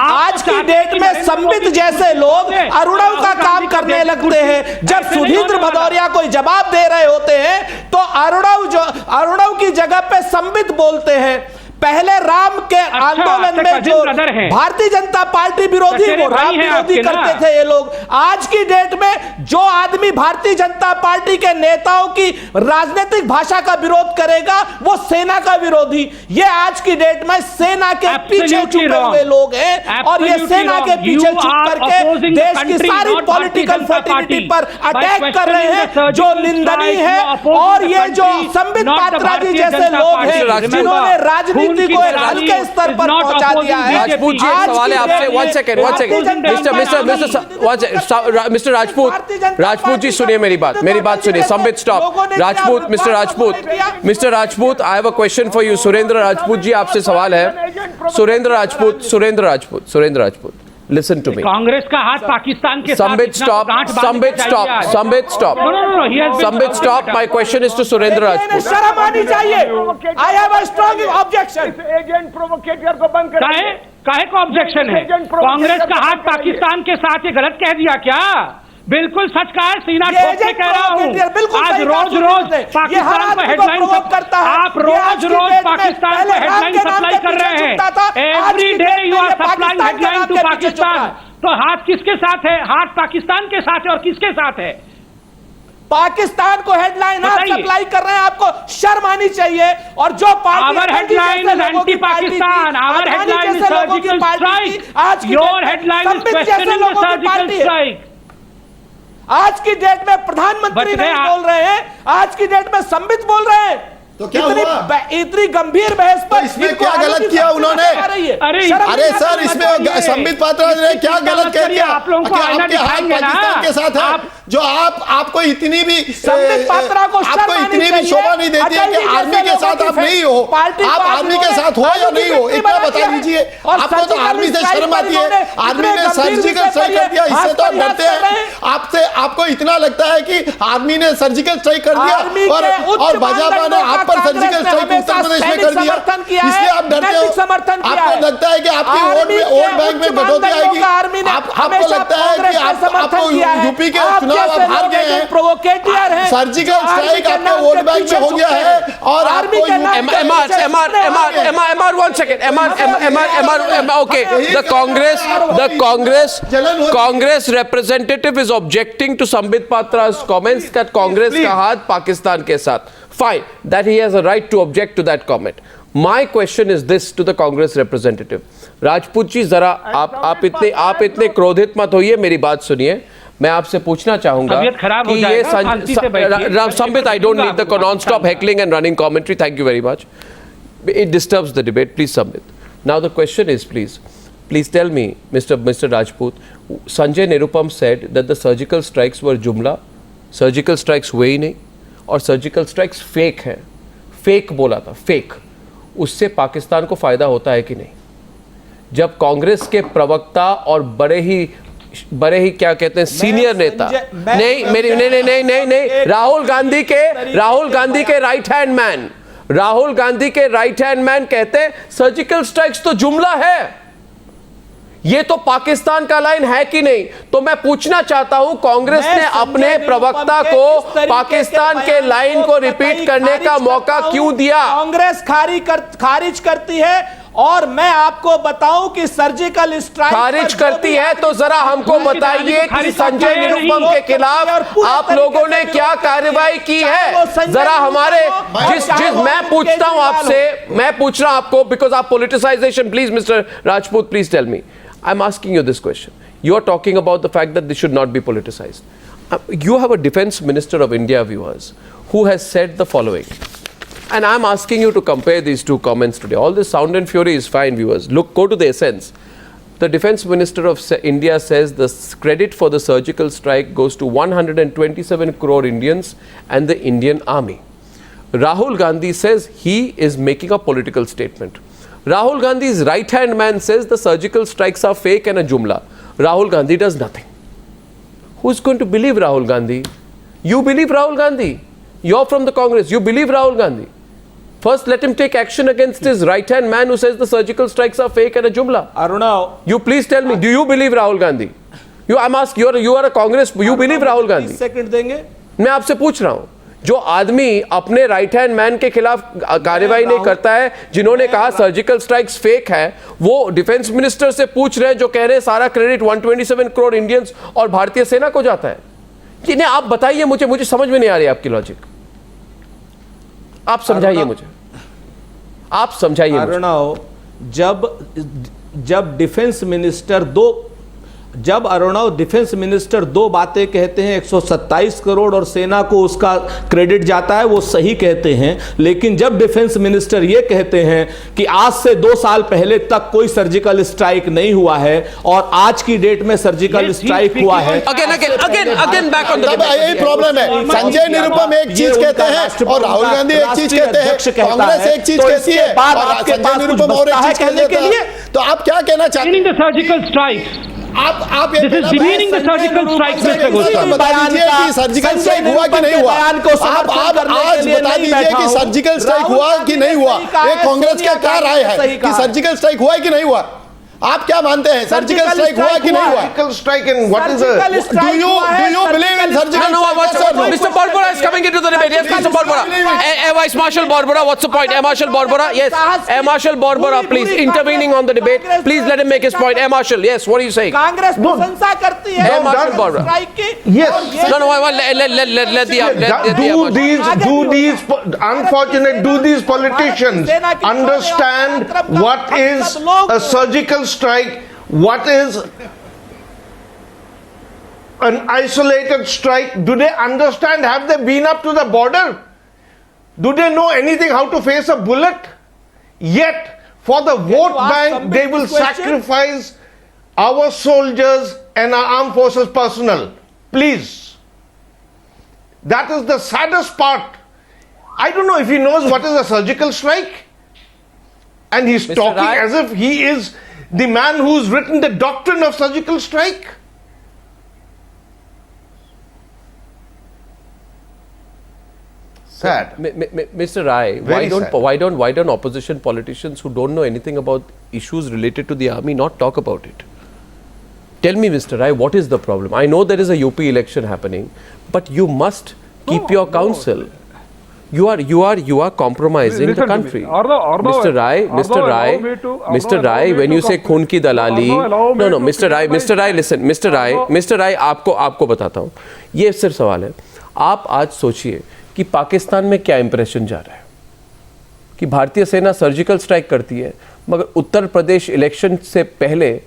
आज की डेट में संबित जैसे लोग अरुणव का काम करने लगते हैं। जब सुधींद्र भदौरिया कोई जवाब दे रहे होते हैं तो अरुणव की जगह पे संबित बोलते हैं। पहले राम के आंदोलन में जो भारतीय जनता पार्टी विरोधी वो राम विरोधी करते थे ये लोग। आज की डेट में जो आदमी भारतीय जनता पार्टी के नेताओं की राजनीतिक भाषा का विरोध करेगा वो सेना का विरोधी। ये आज की डेट में सेना के पीछे छुपे हुए लोग हैं और ये सेना के पीछे छुप करके देश की सारी पॉलिटिकल फर्टिलिटी पर अटैक कर रहे हैं, जो निंदनीय है। और ये जो संबित पात्रा जी जैसे लोग हैं जिन्होंने राजनीति को के स्तर पर पहुंचा दिया है। राजपूत जी, एक सवाल है आपसे। One second mister Rajput ji, सुनिए मेरी बात सुनिए। Sambit stop. Mister Rajput, I have a question for you. Surendra Rajput ji, आपसे सवाल है। Surendra Rajput, listen to me. Congress का हाथ पाकिस्तान के Sambit, stop. Sambit, stop. My question is to Surender Rajput. शर्म आनी चाहिए। I have a strong objection. Agent provocateur को बंद करें। काहे को ऑब्जेक्शन है? कांग्रेस का हाथ पाकिस्तान के साथ ये गलत कह दिया क्या? बिल्कुल सच कहा है, सीना ठोक के कह रहा हूँ। आज रोज पाकिस्तान को हेडलाइन करता है। आप रोज पाकिस्तान को हेडलाइन सप्लाई कर रहे हैं। Every day you are supplying headline to Pakistan. तो हाथ किसके साथ है? हाथ पाकिस्तान के साथ है और किसके साथ है? पाकिस्तान को हेडलाइन आप सप्लाई कर रहे हैं, आपको शर्म आनी चाहिए। और जो our headline is anti Pakistan, our headline is surgical strike, your headline is questioning the surgical strike. आज की डेट में प्रधानमंत्री नहीं बोल रहे हैं, आज की डेट में संबित बोल रहे हैं। तो क्या हुआ? इतनी गंभीर बहस पर इसमें क्या गलत किया उन्होंने? अरे सर, इसमें संबित पात्रा ने क्या गलत कह दिया? आपके हाथ पाकिस्तान के साथ है, जो आपको इतनी भी संबित पात्रा को इतनी भी शोभा नहीं देती है कि आर्मी के साथ आप नहीं हो। आप आर्मी के साथ हो या नहीं हो, इतना बता दीजिए। आपको तो आर्मी से शर्म आती है। आर्मी ने सर्जिकल स्ट्राइक कर दिया, इससे तो आप डरते हैं। आपको इतना लगता है कि आर्मी ने सर्जिकल स्ट्राइक कर दिया और भाजपा ने आप पर सर्जिकल स्ट्राइक उत्तर प्रदेश में कर दिया, इसलिए आप डरते हो। आपको लगता है कि आपकी वोट बैंक में बढ़ोतरी आएगी। आपको लगता है कि आपको यूपी के चुनाव आप हार गए हैं, प्रोवोकेटर हैं। सर्जिकल स्ट्राइक आपके वोट बैंक में हो गया है और आपको MR 1 second. Okay. The Congress representative is objecting to Sambit Patra's comments that Congress का हाथ पाकिस्तान के साथ. Fine, that he has a right to object to that comment. My question is this to the Congress representative. Rajput ji, जरा आप इतने क्रोधित मत होइए, मेरी बात सुनिए। मैं आपसे पूछना चाहूंगा कि ये Sambit, I don't need the non-stop heckling and running commentary. Thank you very much. It disturbs the debate. Please, Sambit. Now the question is, please, Please tell me, Mr. Rajput, Sanjay Nirupam said that the surgical strikes were jumla, surgical strikes हुए ही नहीं, और surgical strikes fake हैं, fake बोला था, fake. उससे पाकिस्तान को फायदा होता है कि नहीं? जब कांग्रेस के प्रवक्ता और बड़े ही क्या कहते हैं सीनियर नेता नहीं राहुल गांधी के राइट हैंड मैन कहते हैं सर्जिकल स्ट्राइक्स तो जुमला है, ये तो पाकिस्तान का लाइन है कि नहीं? तो मैं पूछना चाहता हूं कांग्रेस ने अपने प्रवक्ता को पाकिस्तान के लाइन को रिपीट करने का मौका क्यों दिया? कांग्रेस खारिज करती है, और मैं आपको बताऊं कि सर्जिकल स्ट्राइक खारिज करती है तो जरा हमको बताइए कि संजय निरुपम के खिलाफ आप लोगों ने क्या कार्रवाई की है? जरा हमारे जिस मैं पूछता हूं आपसे, मैं पूछ रहा हूं आपको, बिकॉज आप politicisation, please mister Rajput, please tell me. I'm asking you this question. You are talking about the fact that this should not be politicized. You have a defense minister of India, viewers, who has said the following. And I'm asking you to compare these two comments today. All this sound and fury is fine, viewers. Look, go to the essence. The defense minister of India says the credit for the surgical strike goes to 127 crore Indians and the Indian army. Rahul Gandhi says he is making a political statement. Rahul Gandhi's right-hand man says the surgical strikes are fake and a jumla. Rahul Gandhi does nothing. Who's going to believe Rahul Gandhi? You believe Rahul Gandhi. You're from the Congress. You believe Rahul Gandhi. First, let him take action against his right-hand man who says the surgical strikes are fake and a jumla. Arnab, you please tell me, do you believe Rahul Gandhi? I'm asking, you are a Congress, you believe Rahul Gandhi? Second देंगे. मैं आपसे पूछ रहा हूं, जो आदमी अपने right hand man के खिलाफ कार्रवाई नहीं करता है, जिन्होंने कहा सर्जिकल स्ट्राइक्स फेक है, वो डिफेंस मिनिस्टर से पूछ रहे हैं जो कह रहे हैं सारा क्रेडिट 127 करोड़ इंडियंस और भारतीय सेना को जाता है. जिन्हें आप बताइए, मुझे समझ में नहीं आ रही आपकी लॉजिक. आप समझाइए मुझे, आप समझाइए. जब डिफेंस मिनिस्टर दो बातें कहते हैं, 127 करोड़ और सेना को उसका क्रेडिट जाता है, वो सही कहते हैं. लेकिन जब डिफेंस मिनिस्टर ये कहते हैं कि आज से 2 साल पहले तक कोई सर्जिकल स्ट्राइक नहीं हुआ है और आज की डेट में सर्जिकल स्ट्राइक हुआ है, again back on the debate. यही प्रॉब्लम है. संजय निरुपम एक चीज कहते हैं और राहुल गांधी एक चीज कहते हैं, कांग्रेस एक चीज कहती है और संजय निरुपम और एक चीज कहते हैं. तो आप क्या कहना चाहते हैं? Surgical strike. आप This is demeaning the surgical strike, Mr. Goswami. बता दीजिए कि सर्जिकल स्ट्राइक हुआ कि नहीं हुआ. आप आज बता दीजिए कि सर्जिकल स्ट्राइक हुआ कि नहीं हुआ. ये कांग्रेस का क्या राय है कि सर्जिकल स्ट्राइक हुआ कि नहीं हुआ? आप क्या मानते हैं, सर्जिकल स्ट्राइक हुआ कि नहीं हुआ? Surgical strike and what is a... Do you believe in surgical strike? Mr. Barbora is coming into the debate. Yes, Mr. Barbora. Vice Marshal Barbora, what's the point? Marshal Barbora, yes. Marshal Barbora, please, intervening on the debate. Please let him make his point. Marshal, yes, what are you saying? Congress प्रशंसा करती है Marshal Barbora. Strike की. Yes. Do these politicians understand what is a surgical strike, what is an isolated strike? Do they understand? Have they been up to the border? Do they know anything how to face a bullet? Yet for the vote bank they will sacrifice our soldiers and our armed forces personnel. Please, that is the saddest part. I don't know if he knows what is a surgical strike, and he's Mr. talking Rai? as if he is the man who's written the doctrine of surgical strike. Sad. Mr. Rai, why don't opposition politicians who don't know anything about issues related to the army not talk about it? Tell me, Mr. Rai, what is the problem? I know there is a UP election happening, but you must keep your counsel. You are compromising the country. Mr. Rai, when you say खून की दलाली, no, Mr. Rai, listen, Mr. Rai, आपको बताता हूँ. ये सिर्फ सवाल है. आप आज सोचिए कि पाकिस्तान में क्या इंप्रेशन जा रहा है कि भारतीय सेना सर्जिकल स्ट्राइक करती है, मगर उत्तर प्रदेश इलेक्शन से पहले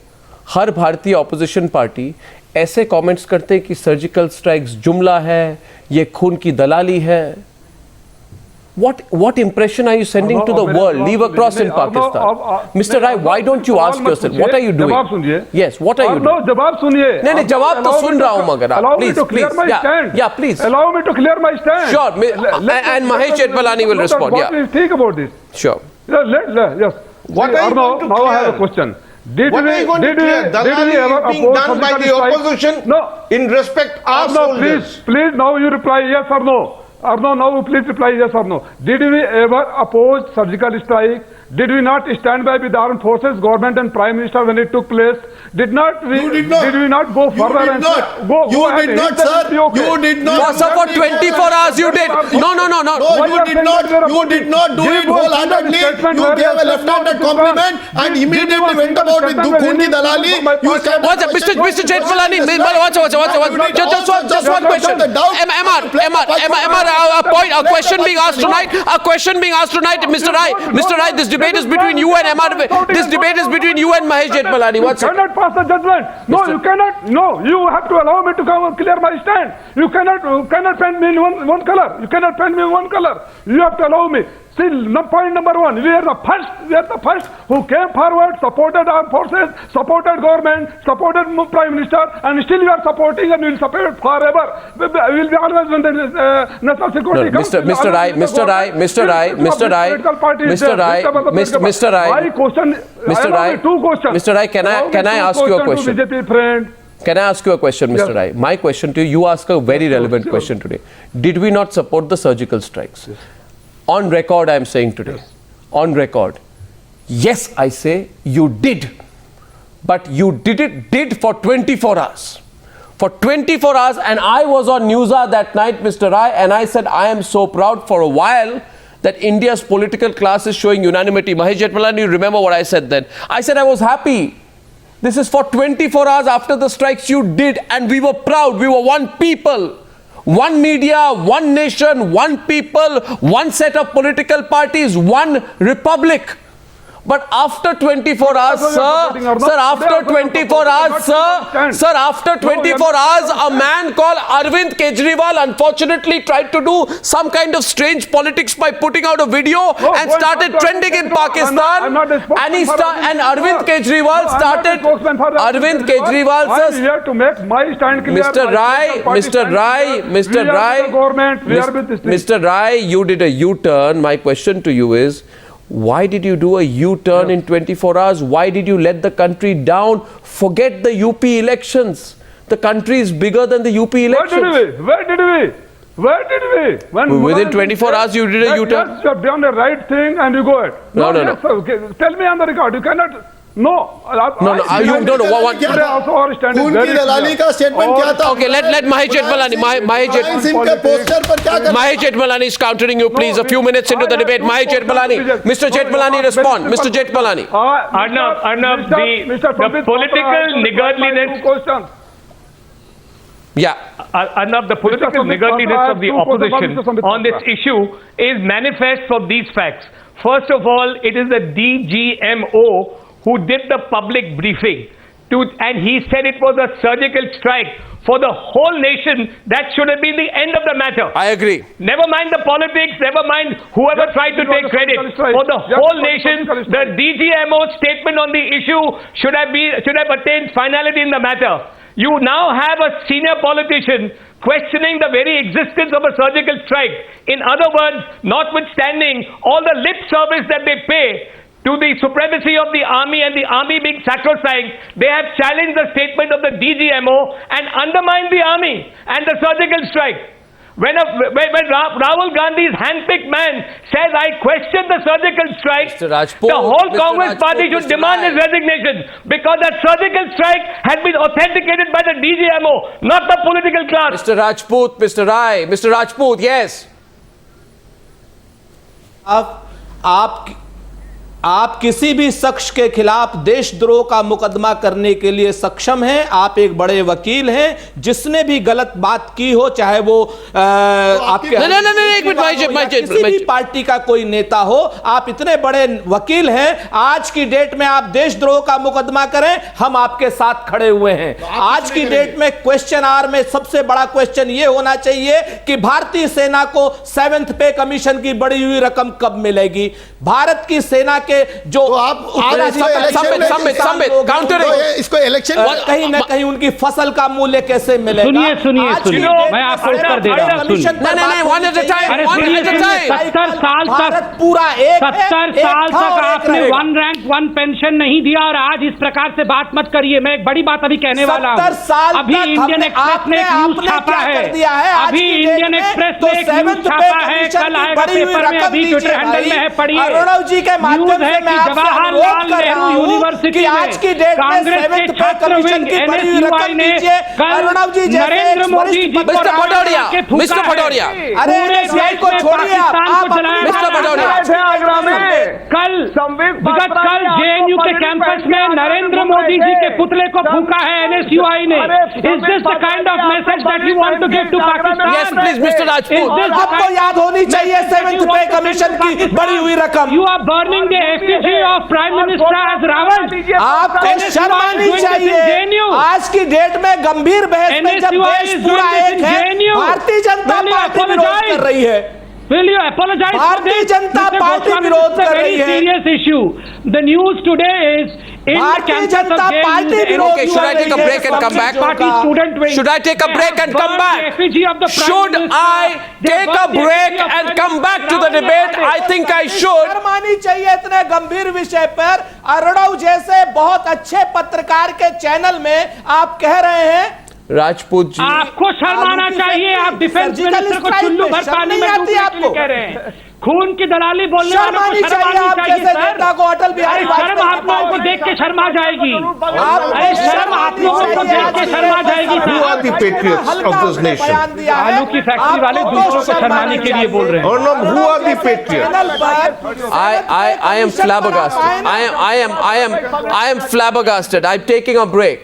हर भारतीय ऑपोजिशन पार्टी ऐसे कमेंट्स करते हैं कि सर्जिकल स्ट्राइक्स जुमला है, ये खून की दलाली है. What impression are you sending to the world? Leave across in Pakistan. Mr. Rai, why don't you ask yourself, what are you doing? Yes, what are you doing? जवाब सुनिए. नहीं, जवाब तो सुन रहा हूँ मगर आप. Please. Yeah, please. Allow me to clear my stand. Sure. And Mahesh Jethmalani will respond. What do you think about this? Sure. Yes. What are you going to now I have a clear? question. What are you going to clear? Dalali is being done by the opposition in respect of soldiers. Please, now you reply yes or no. Arnab, now please reply yes or no. Did we ever oppose surgical strike? Did we not stand by with the armed forces, government and Prime Minister when it took place? Did we not go further you did and not. go You ahead? did not, sir. Okay. You did not. For support 24 hours you did. No. No, you did not. You did not do it wholeheartedly. You gave a left-handed compliment and immediately went about with Khunki Dalali. You said, Mr. Jethmalani, watch. Just one question. MR, a question being asked tonight. Mr. Rai, this debate is between you and MR. This debate is between you and Mahesh Jethmalani. You cannot pass the judgment. No, you cannot. No, you have to allow me to come and clear my stand. You cannot paint me in one color. You cannot paint me in one color. You have to allow me. See, point number one, we are the first who came forward, supported armed forces, supported government, supported Prime Minister, and still you are supporting and will support forever. We will be always when the national security comes. Mr. Rai, can I ask you a question? Can I ask you a question, Mr. Rai? My question to you, you ask a very relevant question today. Did we not support the surgical strikes? Yes. On record, I am saying today. Yes. On record. Yes, I say you did. But you did for 24 hours. For 24 hours, and I was on Newshour that night, Mr. Rai, and I said, I am so proud for a while that India's political class is showing unanimity. Mahesh Jethmalani, you remember what I said then. I said I was happy. This is for 24 hours after the strikes you did, and we were proud. We were one people. One media, one nation, one people, one set of political parties, one republic. But after 24 hours, after 24 hours, a man called Arvind Kejriwal unfortunately tried to do some kind of strange politics by putting out a video and started trending in Pakistan. And Arvind Kejriwal started. Arvind Kejriwal, I'm here to make my stand clear. Mr. Rai, you did a U-turn. My question to you is, why did you do a U-turn in 24 hours? Why did you let the country down? Forget the UP elections. The country is bigger than the UP elections. Where did we? Within 24 hours you did a U-turn? Yes, you have done the right thing and you go ahead. No. Okay. Tell me on the record. You cannot. Okay, let Mahesh Jethmalani. Mahesh Jethmalani is countering you, please. A few minutes into the debate, Mahesh Jethmalani. Mr. Jethmalani, respond. Mr. Jethmalani. Arnab, the political niggardliness. Yeah. Arnab, the political niggardliness of the opposition on this issue is manifest from these facts. First of all, it is the DGMO who did the public briefing, and he said it was a surgical strike for the whole nation. That should have been the end of the matter. I agree. Never mind the politics, never mind whoever tried to take credit. For the whole nation, the DGMO statement on the issue should have attained finality in the matter. You now have a senior politician questioning the very existence of a surgical strike. In other words, notwithstanding all the lip service that they pay to the supremacy of the army and the army being sacrosanct, they have challenged the statement of the DGMO and undermined the army and the surgical strike. When Rahul Gandhi's handpicked man says, I question the surgical strike, the whole Congress party should demand his resignation, because that surgical strike has been authenticated by the DGMO, not the political class. Mr. Rajput, Mr. Rai, Mr. Rajput, yes. आप किसी भी शख्स के खिलाफ देशद्रोह का मुकदमा करने के लिए सक्षम हैं। आप एक बड़े वकील हैं, जिसने भी गलत बात की हो, चाहे वो आपके किसी भी पार्टी का कोई नेता हो, आप इतने बड़े वकील हैं, आज की डेट में आप देशद्रोह का मुकदमा करें, हम आपके साथ खड़े हुए हैं। आज की डेट में क्वेश्चन आर में सबसे बड़ा क्वेश्चन यह होना चाहिए कि भारतीय सेना को 7th पे कमीशन की बढ़ी हुई रकम कब मिलेगी। भारत की सेना के जो इसको इलेक्शन कहीं ना कहीं उनकी फसल का मूल्य कैसे मिलेगा। सुनिए मैं आपको उत्तर दे रहा हूं। 70 साल तक पूरा 70 साल तक आपने 1 रैंक 1 पेंशन नहीं दिया और आज इस प्रकार से बात मत करिए। मैं एक बड़ी बात अभी कहने वाला हूं। 70 साल अभी इंडियन एक्सप्रेस ने एक न्यूज छापा है। अभी इंडियन एक्सप्रेस ने एक न्यूज छापा है, कल आएगा पेपर में, अभी ट्विटर हैंडल में है, पढ़िए। जी के माध्यम से मैं जवाहरलाल नेहरू यूनिवर्सिटी में आज की डेट में कांग्रेस के छात्र विंग NSUI ने नरेंद्र मोदी जी को मिस्टर भदौरिया, अरे को छोड़िए कल JNU के कैंपस में नरेंद्र मोदी जी के पुतले को फूंका है NSUI ने। Is this the kind of message that you want to give to Pakistan? Yes please mister Rajput, आपको याद होनी चाहिए 7th पे कमीशन की बढ़ी हुई रकम। You are burning the effigy of Prime Minister as Rawat. आपको शर्म आनी चाहिए। आज की डेट में गंभीर बहस में जब देश पूरा एक है, भारतीय जनता पार्टी विरोध कर रही है। Will you apologize? Bharatiya Janata party विरोध कर रही है। Serious issue. The news today is Bharatiya Janata party विरोध। Should I take a break and come back? Should I take a break and come back? Should I take a break and come back to the debate? I think I should. शर्म आनी चाहिए इतने गंभीर विषय पर। अर्णव जैसे बहुत अच्छे पत्रकार के चैनल में आप कह रहे हैं राजपूत जी, आपको शर्म आना चाहिए। आप डिफेंस मिनिस्टर को चुल्लू भर पानी में डूबने के लिए कह रहे हैं। खून की दलाली बोलने वालों को शर्म आनी चाहिए सर। अटल बिहारी शर्म आप लोगों को देख के शर्म आ जाएगी। शर्म आप लोगों को देख के शर्म आ जाएगी। आलू की फैक्ट्री वाले दूसरों को शर्माने के लिए बोल रहे हैं। Who are the patriots? I am flabbergasted. I am flabbergasted. I'm taking a break.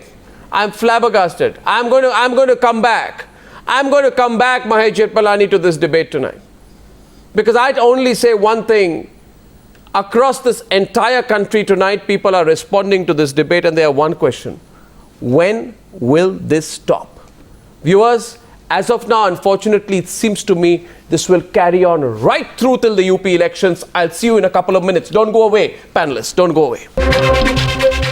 I'm flabbergasted. I'm going to come back. I'm going to come back, Mahesh Jethmalani, to this debate tonight. Because I'd only say one thing. Across this entire country tonight, people are responding to this debate and they have one question. When will this stop? Viewers, as of now, unfortunately, it seems to me this will carry on right through till the UP elections. I'll see you in a couple of minutes. Don't go away, panelists. Don't go away.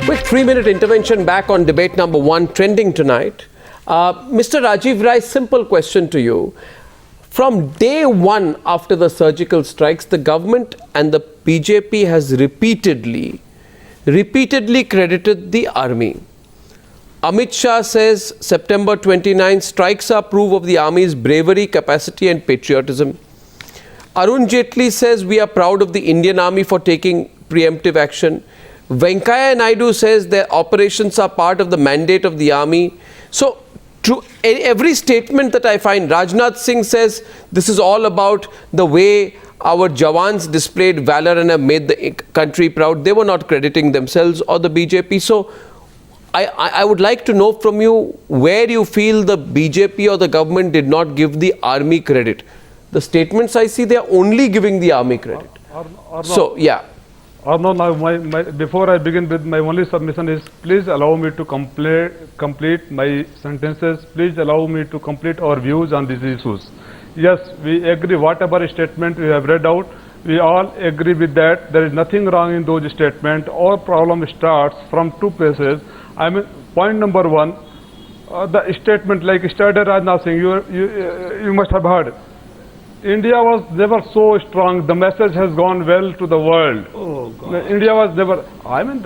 Quick 3-minute intervention back on debate number 1 trending tonight. Mr. Rajiv Rai, simple question to you. From day one after the surgical strikes, the government and the BJP has repeatedly credited the army. Amit Shah says September 29 strikes are proof of the army's bravery, capacity and patriotism. Arun Jaitley says we are proud of the Indian army for taking preemptive action. Venkaiah Naidu says their operations are part of the mandate of the army. So, through every statement that I find, Rajnath Singh says this is all about the way our Jawans displayed valor and have made the country proud. They were not crediting themselves or the BJP. So, I would like to know from you where you feel the BJP or the government did not give the army credit. The statements I see, they are only giving the army credit. So, yeah. Now, before I begin with my only submission is, please allow me to complete my sentences. Please allow me to complete our views on these issues. Yes, we agree whatever statement we have read out. We all agree with that. There is nothing wrong in those statements. Our problem starts from two places. I mean, point number one, the statement like started Rajnath Singh, you must have heard. India was never so strong. The message has gone well to the world. Oh, God. India was never. I mean,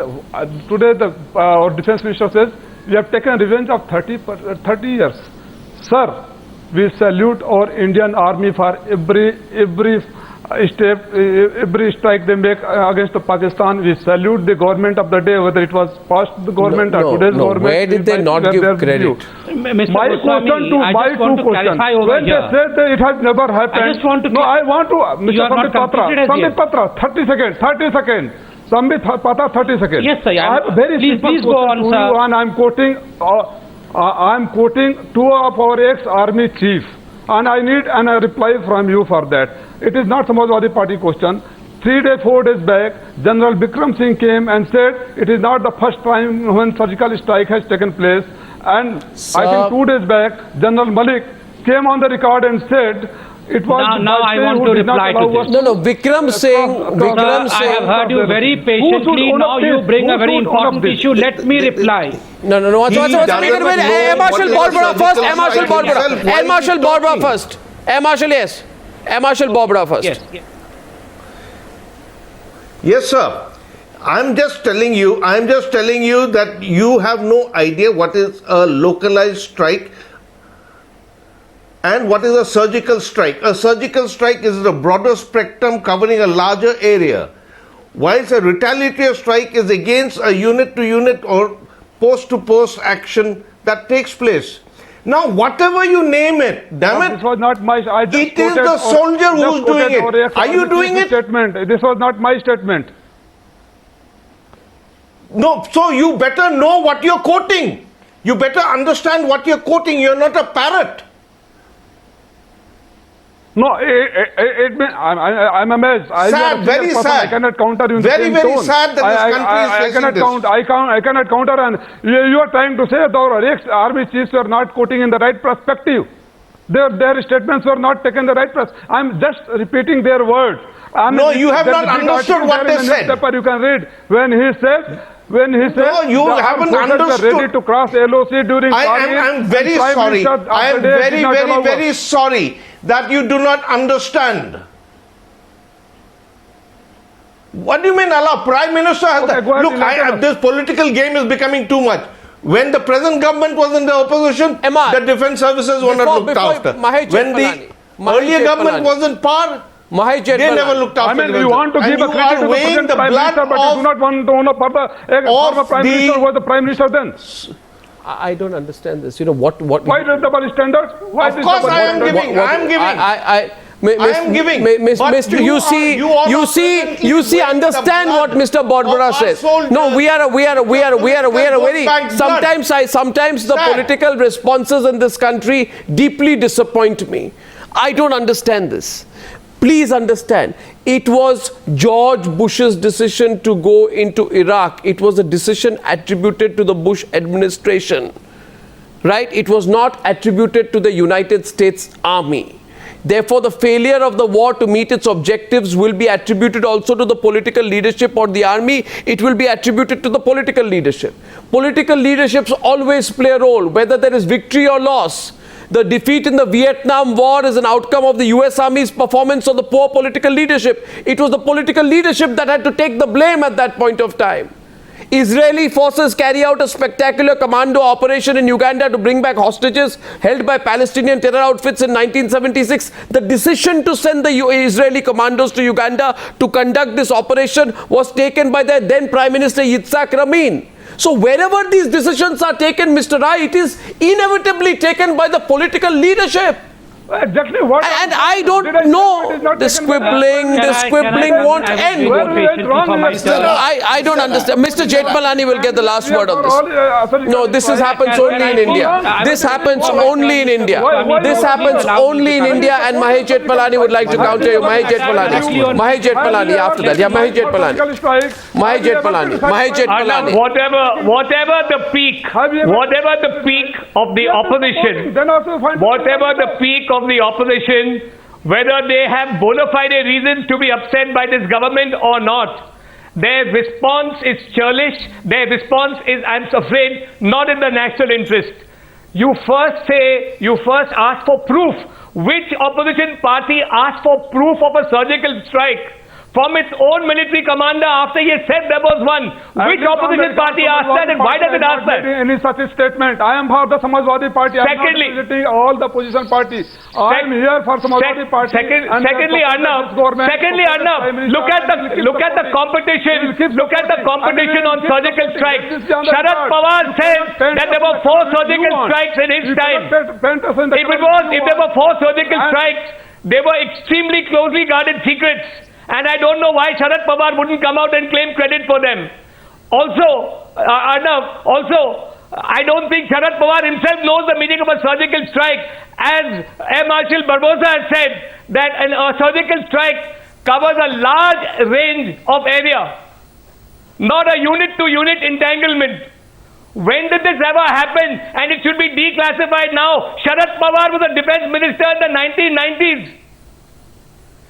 today our defense minister says we have taken revenge of 30 years. Sir, we salute our Indian army for every step, every strike they make against Pakistan. We salute the government of the day, whether it was past the government or today's government. Where did they not give credit? My question to my two questions. When they said that it has never happened. I just want to. No, I want to. Mr. Sambit Patra. Sambit Patra. 30 seconds. Sambit Patra, 30 seconds. Yes, sir. I have a very simple please go on, question to sir. you, and I'm quoting two of our ex-army chiefs, and I need a reply from you for that. It is not Samajwadi Party question. 4 days back, General Bikram Singh came and said it is not the first time when surgical strike has taken place. And I think 2 days back, General Malik came on the record and said it was. Now I want to reply to this. No, Vikram Singh. I have heard you very patiently. Now you bring a very important issue. Let me reply. No. Marshal Barbora first. Marshal Barbora. Marshal Barbora first. Marshal, yes. Marshal Barbora first. Yes. Yes, sir. I'm just telling you that you have no idea what is a localized strike and what is a surgical strike. A surgical strike is a broader spectrum covering a larger area, whilst a retaliatory strike is against a unit-to-unit or post-to-post action that takes place. Now, whatever you name it, damn it, this was not my. it is the soldier who's doing it. Are you doing it? This was not my statement. No, so you better know what you're quoting. You better understand what you're quoting. You're not a parrot. No, I'm amazed. Sad, very sad. I cannot counter you in very, the same very tone. sad that this country is facing this. I cannot counter, and you are trying to say that our ex-army chiefs are not quoting in the right perspective. Their statements were not taken the right perspective. I'm just repeating their words. No, you have not understood what they said. You can read when he said. No, you haven't understood. Ready to cross LOC during. I'm very sorry. I am very sorry that you do not understand. What do you mean allow? Prime Minister has that. Look, this political game is becoming too much. When the present government was in the opposition, the defense services were not looked after. When the earlier government was in power, Mahesh Jethmalani. They never looked after. I mean, you want to give a credit to the present Prime Minister, but you do not want to own a former Prime Minister was the Prime Minister then. I don't understand this. You know what? Why is double standard? Why of course, I am giving. I am giving. Mr. You see. Understand what Mr. Barbora says. No, we are very. Sometimes the political responses in this country deeply disappoint me. I don't understand this. Please understand, it was George Bush's decision to go into Iraq. It was a decision attributed to the Bush administration, right? It was not attributed to the United States Army. Therefore, the failure of the war to meet its objectives will be attributed also to the political leadership or the army. It will be attributed to the political leadership. Political leaderships always play a role, whether there is victory or loss. The defeat in the Vietnam War is an outcome of the US Army's performance or the poor political leadership. It was the political leadership that had to take the blame at that point of time. Israeli forces carry out a spectacular commando operation in Uganda to bring back hostages held by Palestinian terror outfits in 1976. The decision to send the Israeli commandos to Uganda to conduct this operation was taken by their then Prime Minister Yitzhak Rabin. So wherever these decisions are taken, Mr. Rai, it is inevitably taken by the political leadership. Exactly what. And I don't know. The squibbling won't end. I don't understand. Mr. Jethmalani will get the last word on this. No, this happens only in India. This happens only in India. This happens only in India, and Mahesh Jethmalani would like to counter you. Mahesh Jethmalani after that. Yeah, Mahesh Jethmalani. Whatever the peak of the opposition, whether they have bona fide reasons to be upset by this government or not, their response is churlish. Their response is, I'm afraid, not in the national interest. You first ask for proof. Which opposition party asked for proof of a surgical strike from its own military commander after he said there was one? Which opposition party asked that, and why does it ask that? Any such statement. I am for the Samajwadi Party. Secondly, I am not visiting all the opposition parties. I am here for Samajwadi Party. Secondly, Arnab, look at the competition. Look at the competition on surgical strikes. Sharad Pawar said that there were 4 surgical strikes in his time. If there were 4 surgical strikes, they were extremely closely guarded secrets. And I don't know why Sharad Pawar wouldn't come out and claim credit for them. Also, Arnab, I don't think Sharad Pawar himself knows the meaning of a surgical strike. As Marshal Barbosa has said, that a surgical strike covers a large range of area, not a unit-to-unit entanglement. When did this ever happen? And it should be declassified now. Sharad Pawar was a defense minister in the 1990s.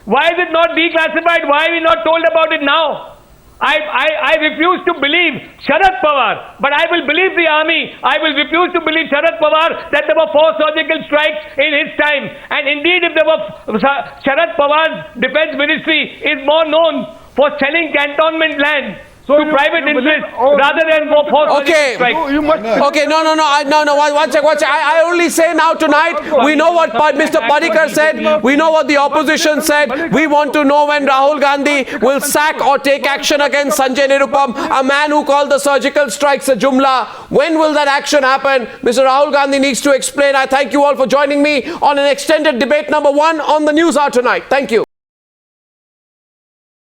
Why is it not declassified? Why are we not told about it now? I refuse to believe Sharad Pawar, but I will believe the army. I will refuse to believe Sharad Pawar that there were 4 surgical strikes in his time. And indeed, if there were, Sharad Pawar's defense ministry is more known for selling cantonment land to private interests rather than for Okay. Okay, no. One sec. I only say now tonight, we know what Mr. Parrikar said. We know what the opposition said. We want to know when Rahul Gandhi will sack or take action against Sanjay Nirupam, a man who called the surgical strikes a jumla. When will that action happen? Mr. Rahul Gandhi needs to explain. I thank you all for joining me on an extended debate number 1 on the Newshour tonight. Thank you.